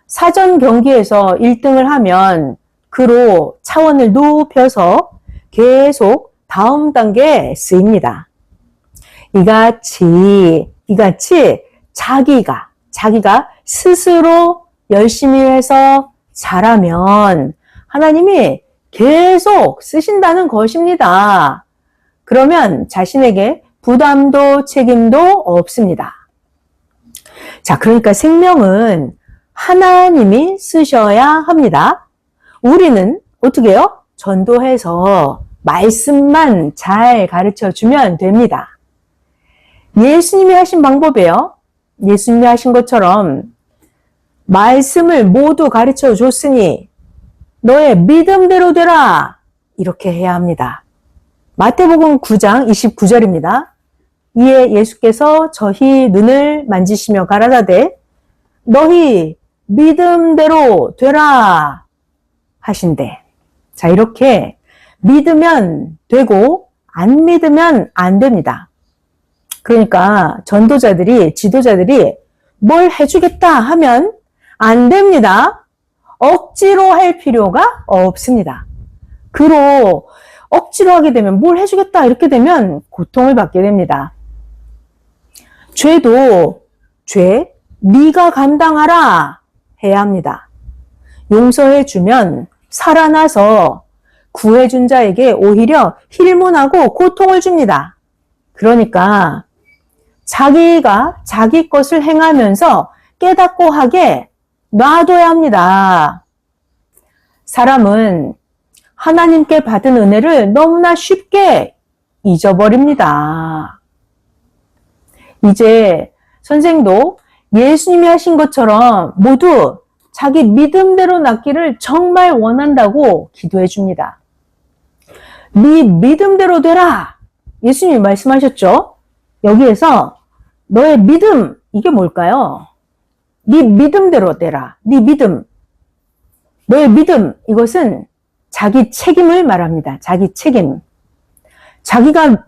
사전 경기에서 1등을 하면 그로 차원을 높여서 계속 다음 단계에 쓰입니다. 이같이 자기가 스스로 열심히 해서 잘하면 하나님이 계속 쓰신다는 것입니다. 그러면 자신에게 부담도 책임도 없습니다. 자, 그러니까 생명은 하나님이 쓰셔야 합니다. 우리는 어떻게 해요? 전도해서 말씀만 잘 가르쳐 주면 됩니다. 예수님이 하신 방법이에요. 예수님이 하신 것처럼 말씀을 모두 가르쳐 줬으니 너의 믿음대로 되라. 이렇게 해야 합니다. 마태복음 9장 29절입니다. 이에 예수께서 저희 눈을 만지시며 가라사대 너희 믿음대로 되라 하신대. 자, 이렇게 믿으면 되고 안 믿으면 안 됩니다. 그러니까 전도자들이, 지도자들이 뭘 해주겠다 하면 안 됩니다. 억지로 할 필요가 없습니다. 그로 억지로 하게 되면 뭘 해주겠다 이렇게 되면 고통을 받게 됩니다. 죄도 네가 감당하라 해야 합니다. 용서해주면 살아나서 구해준 자에게 오히려 힐문하고 고통을 줍니다. 그러니까 자기가 자기 것을 행하면서 깨닫고 하게 놔둬야 합니다. 사람은 하나님께 받은 은혜를 너무나 쉽게 잊어버립니다. 이제 선생도 예수님이 하신 것처럼 모두 자기 믿음대로 낫기를 정말 원한다고 기도해 줍니다. 네 믿음대로 되라. 예수님이 말씀하셨죠? 여기에서 너의 믿음, 이게 뭘까요? 네 믿음대로 되라. 네 믿음. 너의 믿음, 이것은 자기 책임을 말합니다. 자기 책임. 자기가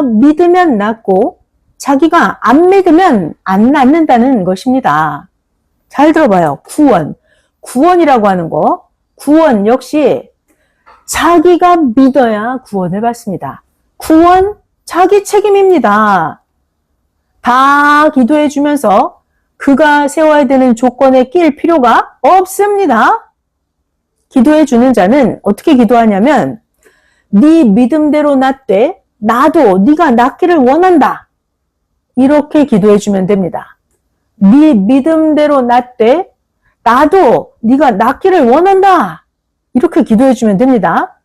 믿으면 낫고 자기가 안 믿으면 안 낫는다는 것입니다. 잘 들어봐요. 구원이라고 하는 거. 구원 역시 자기가 믿어야 구원을 받습니다. 구원 자기 책임입니다. 다 기도해 주면서 그가 세워야 되는 조건에 낄 필요가 없습니다. 기도해 주는 자는 어떻게 기도하냐면 네 믿음대로 낫되 나도 네가 낫기를 원한다. 이렇게 기도해 주면 됩니다. 네 믿음대로 낫되 나도 네가 낫기를 원한다. 이렇게 기도해 주면 됩니다.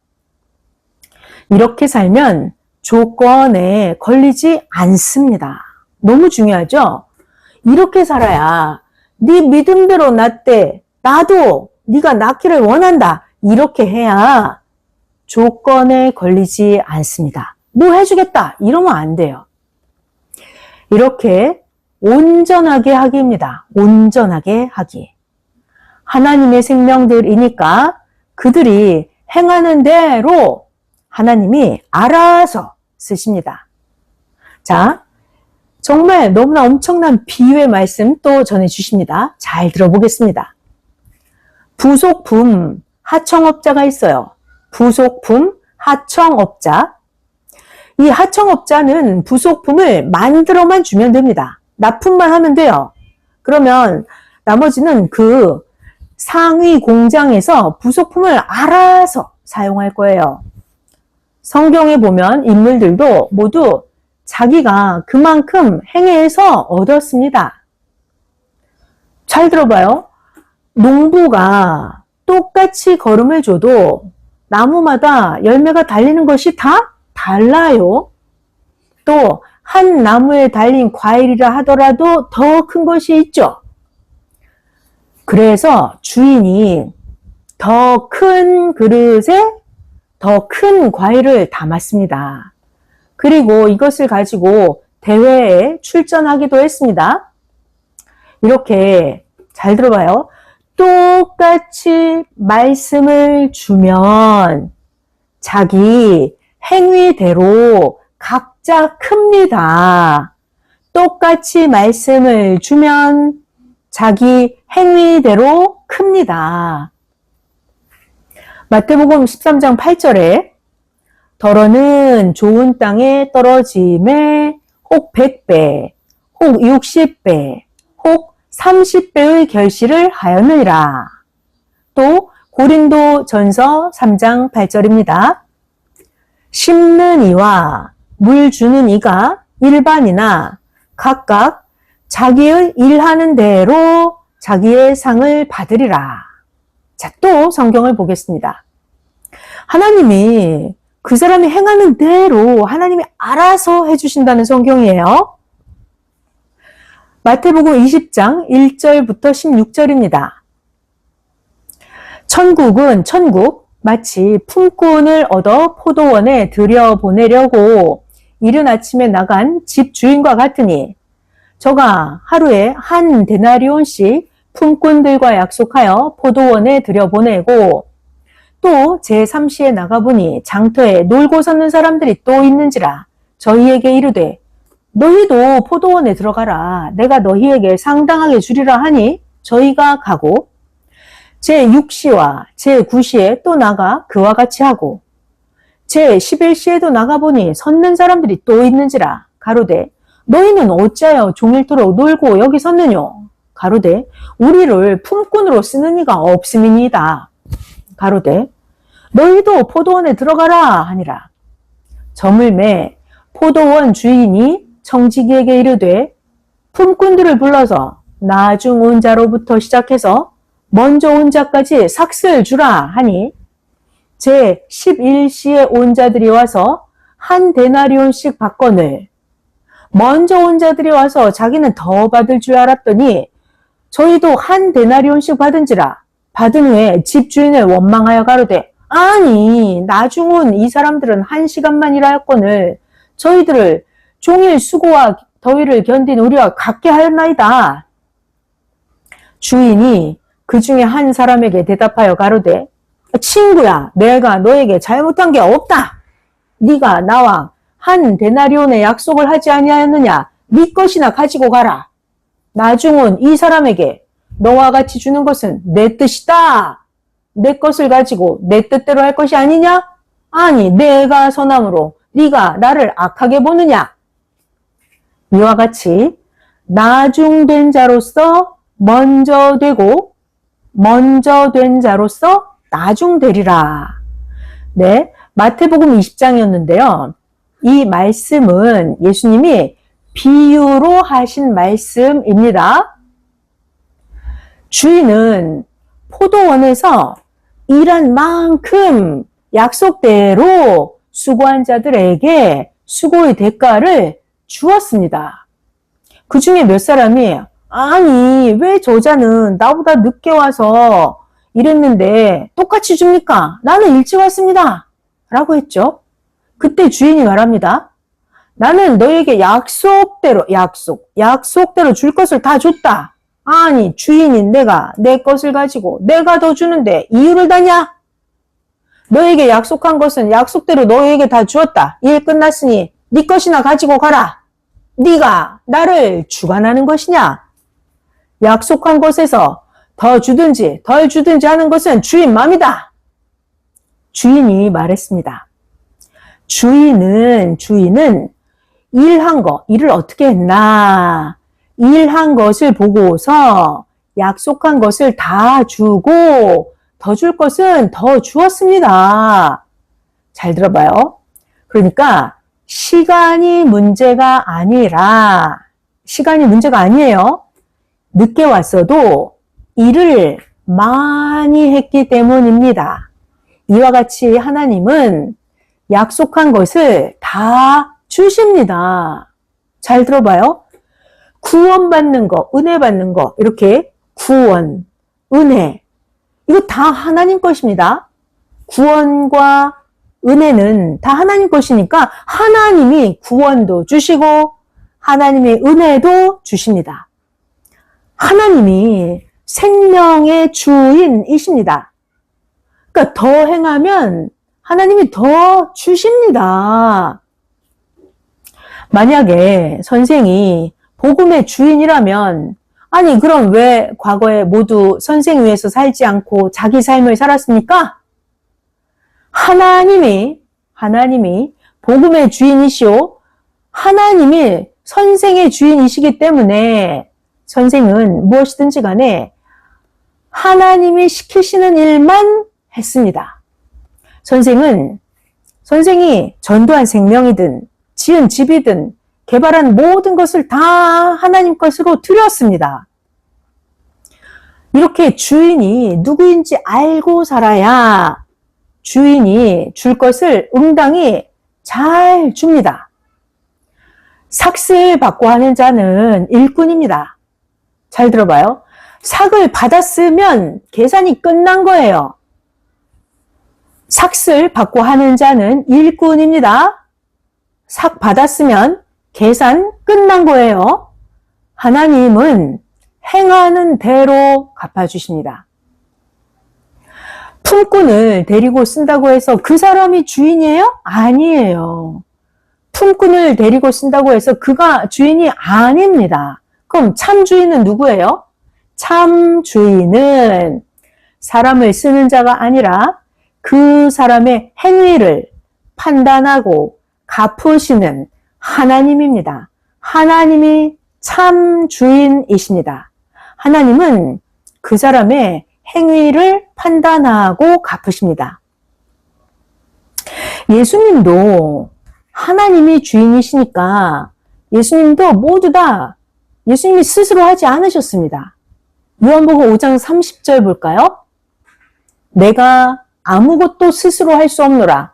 이렇게 살면 조건에 걸리지 않습니다. 너무 중요하죠? 이렇게 살아야 네 믿음대로 낫되 나도 네가 낫기를 원한다. 이렇게 해야 조건에 걸리지 않습니다. 뭐 해주겠다 이러면 안 돼요. 이렇게 온전하게 하기입니다. 온전하게 하기. 하나님의 생명들이니까 그들이 행하는 대로 하나님이 알아서 쓰십니다. 자, 정말 너무나 엄청난 비유의 말씀 또 전해주십니다. 잘 들어보겠습니다. 부속품 하청업자가 있어요. 부속품 하청업자. 이 하청업자는 부속품을 만들어만 주면 됩니다. 납품만 하면 돼요. 그러면 나머지는 그 상위 공장에서 부속품을 알아서 사용할 거예요. 성경에 보면 인물들도 모두 자기가 그만큼 행해서 얻었습니다. 잘 들어봐요. 농부가 똑같이 거름을 줘도 나무마다 열매가 달리는 것이 다 달라요. 또 한 나무에 달린 과일이라 하더라도 더 큰 것이 있죠. 그래서 주인이 더 큰 그릇에 더 큰 과일을 담았습니다. 그리고 이것을 가지고 대회에 출전하기도 했습니다. 이렇게 잘 들어봐요. 똑같이 말씀을 주면 자기 행위대로 각자 큽니다. 똑같이 말씀을 주면 자기 행위대로 큽니다. 마태복음 13장 8절에 더러는 좋은 땅에 떨어짐에 혹 100배, 혹 60배, 혹 30배의 결실을 하였느니라. 또 고린도 전서 3장 8절입니다. 심는 이와 물 주는 이가 일반이나 각각 자기의 일하는 대로 자기의 상을 받으리라. 자, 또 성경을 보겠습니다. 하나님이 그 사람이 행하는 대로 하나님이 알아서 해주신다는 성경이에요. 마태복음 20장 1절부터 16절입니다. 천국 마치 품꾼을 얻어 포도원에 들여보내려고 이른 아침에 나간 집 주인과 같으니 저가 하루에 한 데나리온씩 품꾼들과 약속하여 포도원에 들여보내고 또 제3시에 나가보니 장터에 놀고 섰는 사람들이 또 있는지라 저희에게 이르되 너희도 포도원에 들어가라. 내가 너희에게 상당하게 주리라 하니 저희가 가고 제6시와 제9시에 또 나가 그와 같이 하고 제11시에도 나가보니 섰는 사람들이 또 있는지라 가로되 너희는 어찌하여 종일토록 놀고 여기 섰느뇨? 가로되 우리를 품꾼으로 쓰는 이가 없음이니이다. 가로되 너희도 포도원에 들어가라 하니라. 저물매 포도원 주인이 청지기에게 이르되 품꾼들을 불러서 나중 온 자로부터 시작해서 먼저 온 자까지 삭슬 주라 하니 제11시에 온 자들이 와서 한 데나리온씩 받거늘 먼저 온 자들이 와서 자기는 더 받을 줄 알았더니 저희도 한 데나리온씩 받은지라. 받은 후에 집주인을 원망하여 가로되 아니 나중 온 이 사람들은 1시간만 일하였거늘 저희들을 종일 수고와 더위를 견딘 우리와 같게 하였나이다. 주인이 그 중에 한 사람에게 대답하여 가로되 친구야 내가 너에게 잘못한 게 없다. 네가 나와 한 데나리온의 약속을 하지 아니하였느냐. 네 것이나 가지고 가라. 나중 온 이 사람에게 너와 같이 주는 것은 내 뜻이다. 내 것을 가지고 내 뜻대로 할 것이 아니냐? 아니, 내가 선함으로 네가 나를 악하게 보느냐? 이와 같이 나중된 자로서 먼저 되고 먼저 된 자로서 나중되리라. 네, 마태복음 20장이었는데요. 이 말씀은 예수님이 비유로 하신 말씀입니다. 주인은 포도원에서 일한 만큼 약속대로 수고한 자들에게 수고의 대가를 주었습니다. 그 중에 몇 사람이 아니 왜 저자는 나보다 늦게 와서 일했는데 똑같이 줍니까? 나는 일찍 왔습니다. 라고 했죠. 그때 주인이 말합니다. 나는 너에게 약속대로 줄 것을 다 줬다. 아니 주인인 내가 내 것을 가지고 내가 더 주는데 이유를 다냐? 너에게 약속한 것은 약속대로 너에게 다 주었다. 일 끝났으니 네 것이나 가지고 가라. 네가 나를 주관하는 것이냐? 약속한 것에서 더 주든지 덜 주든지 하는 것은 주인 맘이다. 주인이 말했습니다. 주인은 일을 어떻게 했나? 일한 것을 보고서 약속한 것을 다 주고 더 줄 것은 더 주었습니다. 잘 들어봐요. 그러니까 시간이 문제가 아니에요. 늦게 왔어도 일을 많이 했기 때문입니다. 이와 같이 하나님은 약속한 것을 다 주십니다. 잘 들어봐요. 구원받는 거, 은혜 받는 거, 이렇게 구원, 은혜, 이거 다 하나님 것입니다. 구원과 은혜는 다 하나님 것이니까 하나님이 구원도 주시고 하나님의 은혜도 주십니다. 하나님이 생명의 주인이십니다. 그러니까 더 행하면 하나님이 더 주십니다. 만약에 선생이 복음의 주인이라면 아니 그럼 왜 과거에 모두 선생 위에서 살지 않고 자기 삶을 살았습니까? 하나님이 복음의 주인이시오. 하나님이 선생의 주인이시기 때문에 선생은 무엇이든지 간에 하나님이 시키시는 일만 했습니다. 선생이 전도한 생명이든 지은 집이든 개발한 모든 것을 다 하나님 것으로 드렸습니다. 이렇게 주인이 누구인지 알고 살아야 주인이 줄 것을 응당히 잘 줍니다. 삭을 받고 하는 자는 일꾼입니다. 잘 들어봐요. 삭을 받았으면 계산이 끝난 거예요. 삭을 받고 하는 자는 일꾼입니다. 삭 받았으면 계산 끝난 거예요. 하나님은 행하는 대로 갚아주십니다. 품꾼을 데리고 쓴다고 해서 그 사람이 주인이에요? 아니에요. 품꾼을 데리고 쓴다고 해서 그가 주인이 아닙니다. 그럼 참 주인은 누구예요? 참 주인은 사람을 쓰는 자가 아니라 그 사람의 행위를 판단하고 갚으시는 하나님입니다. 하나님이 참 주인이십니다. 하나님은 그 사람의 행위를 판단하고 갚으십니다. 예수님도 하나님이 주인이시니까 예수님도 모두 다 예수님이 스스로 하지 않으셨습니다. 요한복음 5장 30절 볼까요? 내가 아무것도 스스로 할 수 없노라.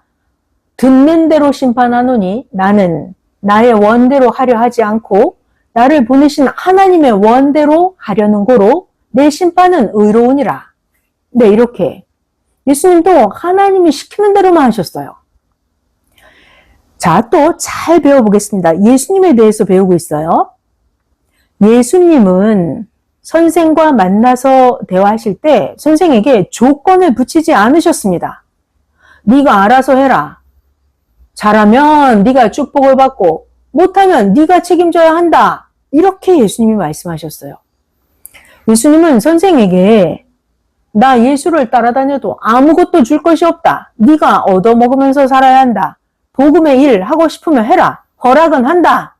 듣는 대로 심판하노니 나는 나의 원대로 하려 하지 않고 나를 보내신 하나님의 원대로 하려는 고로 내 심판은 의로우니라. 네, 이렇게 예수님도 하나님이 시키는 대로만 하셨어요. 자, 또 잘 배워보겠습니다. 예수님에 대해서 배우고 있어요. 예수님은 선생과 만나서 대화하실 때 선생에게 조건을 붙이지 않으셨습니다. 네가 알아서 해라. 잘하면 네가 축복을 받고 못하면 네가 책임져야 한다. 이렇게 예수님이 말씀하셨어요. 예수님은 선생에게 나 예수를 따라다녀도 아무것도 줄 것이 없다. 네가 얻어먹으면서 살아야 한다. 복음의 일 하고 싶으면 해라. 허락은 한다.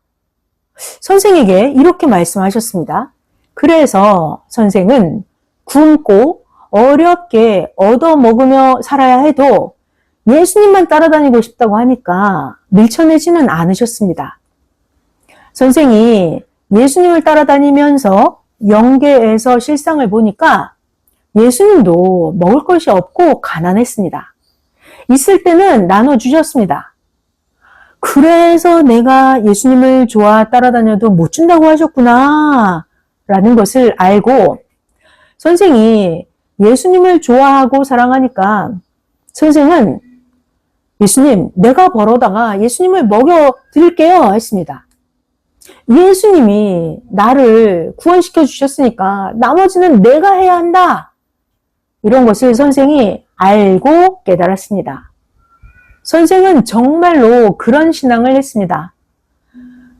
선생에게 이렇게 말씀하셨습니다. 그래서 선생은 굶고 어렵게 얻어먹으며 살아야 해도 예수님만 따라다니고 싶다고 하니까 밀쳐내지는 않으셨습니다. 선생이 예수님을 따라다니면서 영계에서 실상을 보니까 예수님도 먹을 것이 없고 가난했습니다. 있을 때는 나눠주셨습니다. 그래서 내가 예수님을 좋아 따라다녀도 못 준다고 하셨구나 라는 것을 알고 선생이 예수님을 좋아하고 사랑하니까 선생은 예수님, 내가 벌어다가 예수님을 먹여 드릴게요 했습니다. 예수님이 나를 구원시켜 주셨으니까 나머지는 내가 해야 한다. 이런 것을 선생이 알고 깨달았습니다. 선생은 정말로 그런 신앙을 했습니다.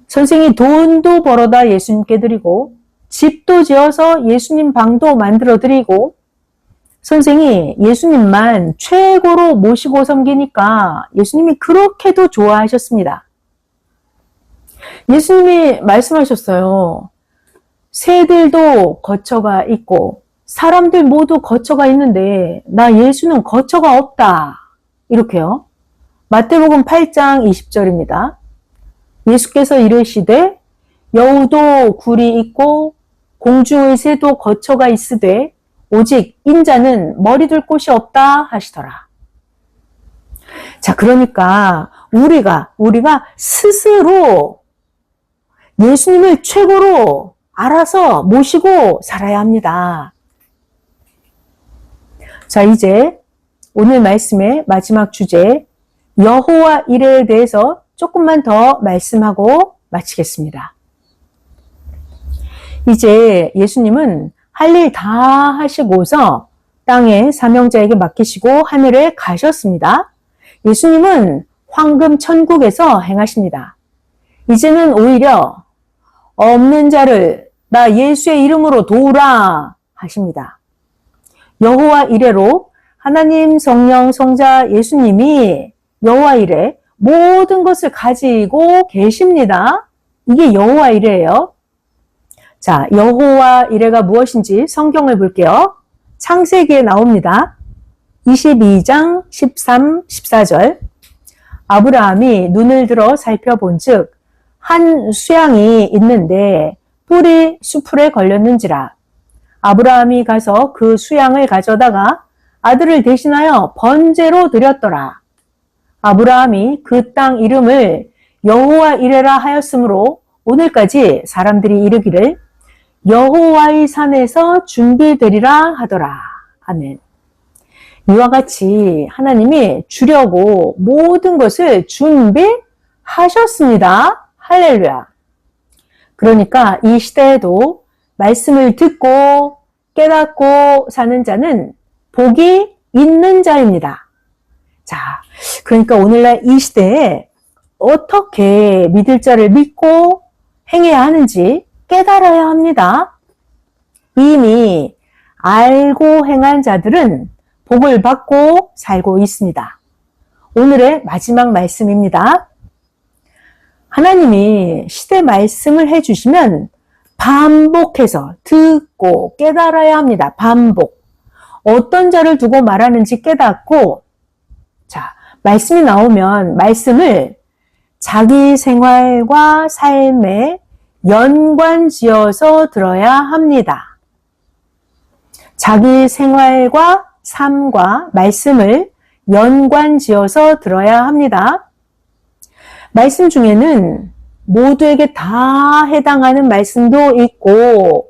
선생이 돈도 벌어다 예수님께 드리고 집도 지어서 예수님 방도 만들어 드리고 선생이 예수님만 최고로 모시고 섬기니까 예수님이 그렇게도 좋아하셨습니다. 예수님이 말씀하셨어요. 새들도 거처가 있고 사람들 모두 거처가 있는데 나 예수는 거처가 없다. 이렇게요. 마태복음 8장 20절입니다. 예수께서 이르시되 여우도 굴이 있고 공중의 새도 거처가 있으되 오직 인자는 머리 둘 곳이 없다 하시더라. 자, 그러니까 우리가 스스로 예수님을 최고로 알아서 모시고 살아야 합니다. 자, 이제 오늘 말씀의 마지막 주제 여호와 이레에 대해서 조금만 더 말씀하고 마치겠습니다. 이제 예수님은 할 일 다 하시고서 땅에 사명자에게 맡기시고 하늘에 가셨습니다. 예수님은 황금 천국에서 행하십니다. 이제는 오히려 없는 자를 나 예수의 이름으로 도우라 하십니다. 여호와 이레로 하나님 성령 성자 예수님이 여호와 이레 모든 것을 가지고 계십니다. 이게 여호와 이레예요. 자, 여호와 이레가 무엇인지 성경을 볼게요. 창세기에 나옵니다. 22장 13, 14절 아브라함이 눈을 들어 살펴본즉 한 수양이 있는데 뿔이 수풀에 걸렸는지라 아브라함이 가서 그 수양을 가져다가 아들을 대신하여 번제로 드렸더라. 아브라함이 그 땅 이름을 여호와 이레라 하였으므로 오늘까지 사람들이 이르기를 여호와의 산에서 준비되리라 하더라. 아멘. 이와 같이 하나님이 주려고 모든 것을 준비하셨습니다. 할렐루야. 그러니까 이 시대에도 말씀을 듣고 깨닫고 사는 자는 복이 있는 자입니다. 자, 그러니까 오늘날 이 시대에 어떻게 믿을 자를 믿고 행해야 하는지 깨달아야 합니다. 이미 알고 행한 자들은 복을 받고 살고 있습니다. 오늘의 마지막 말씀입니다. 하나님이 시대 말씀을 해주시면 반복해서 듣고 깨달아야 합니다. 반복. 어떤 자를 두고 말하는지 깨닫고 자, 말씀이 나오면 말씀을 자기 생활과 삶에 연관지어서 들어야 합니다. 자기 생활과 삶과 말씀을 연관지어서 들어야 합니다. 말씀 중에는 모두에게 다 해당하는 말씀도 있고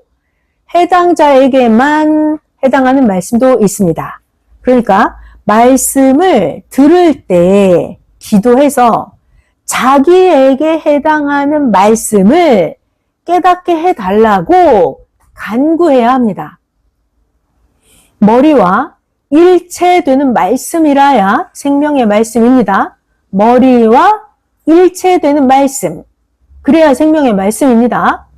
해당자에게만 해당하는 말씀도 있습니다. 그러니까 말씀을 들을 때 기도해서 자기에게 해당하는 말씀을 깨닫게 해달라고 간구해야 합니다. 머리와 일체되는 말씀이라야 생명의 말씀입니다. 머리와 일체되는 말씀. 그래야 생명의 말씀입니다.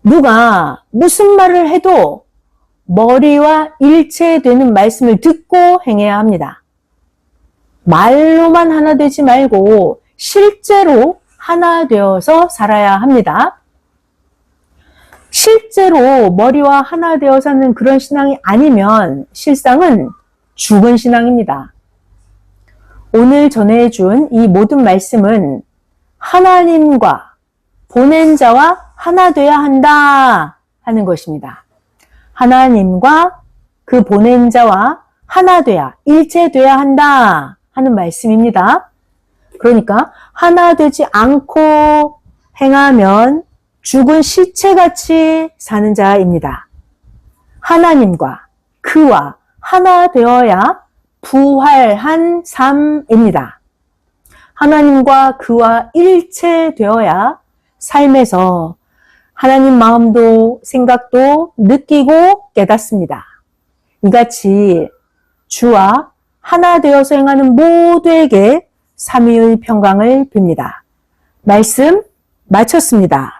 누가 무슨 말을 해도 머리와 일체되는 말씀을 듣고 행해야 합니다. 말로만 하나 되지 말고 실제로 하나 되어서 살아야 합니다. 실제로 머리와 하나 되어 사는 그런 신앙이 아니면 실상은 죽은 신앙입니다. 오늘 전해준 이 모든 말씀은 하나님과 보낸 자와 하나 되어야 한다 하는 것입니다. 하나님과 그 보낸 자와 하나 되어야, 일체되어야 한다 하는 말씀입니다. 그러니까 하나 되지 않고 행하면 죽은 시체같이 사는 자입니다. 하나님과 그와 하나 되어야 부활한 삶입니다. 하나님과 그와 일체되어야 삶에서 하나님 마음도 생각도 느끼고 깨닫습니다. 이같이 주와 하나 되어서 행하는 모두에게 삼위의 평강을 빕니다. 말씀 마쳤습니다.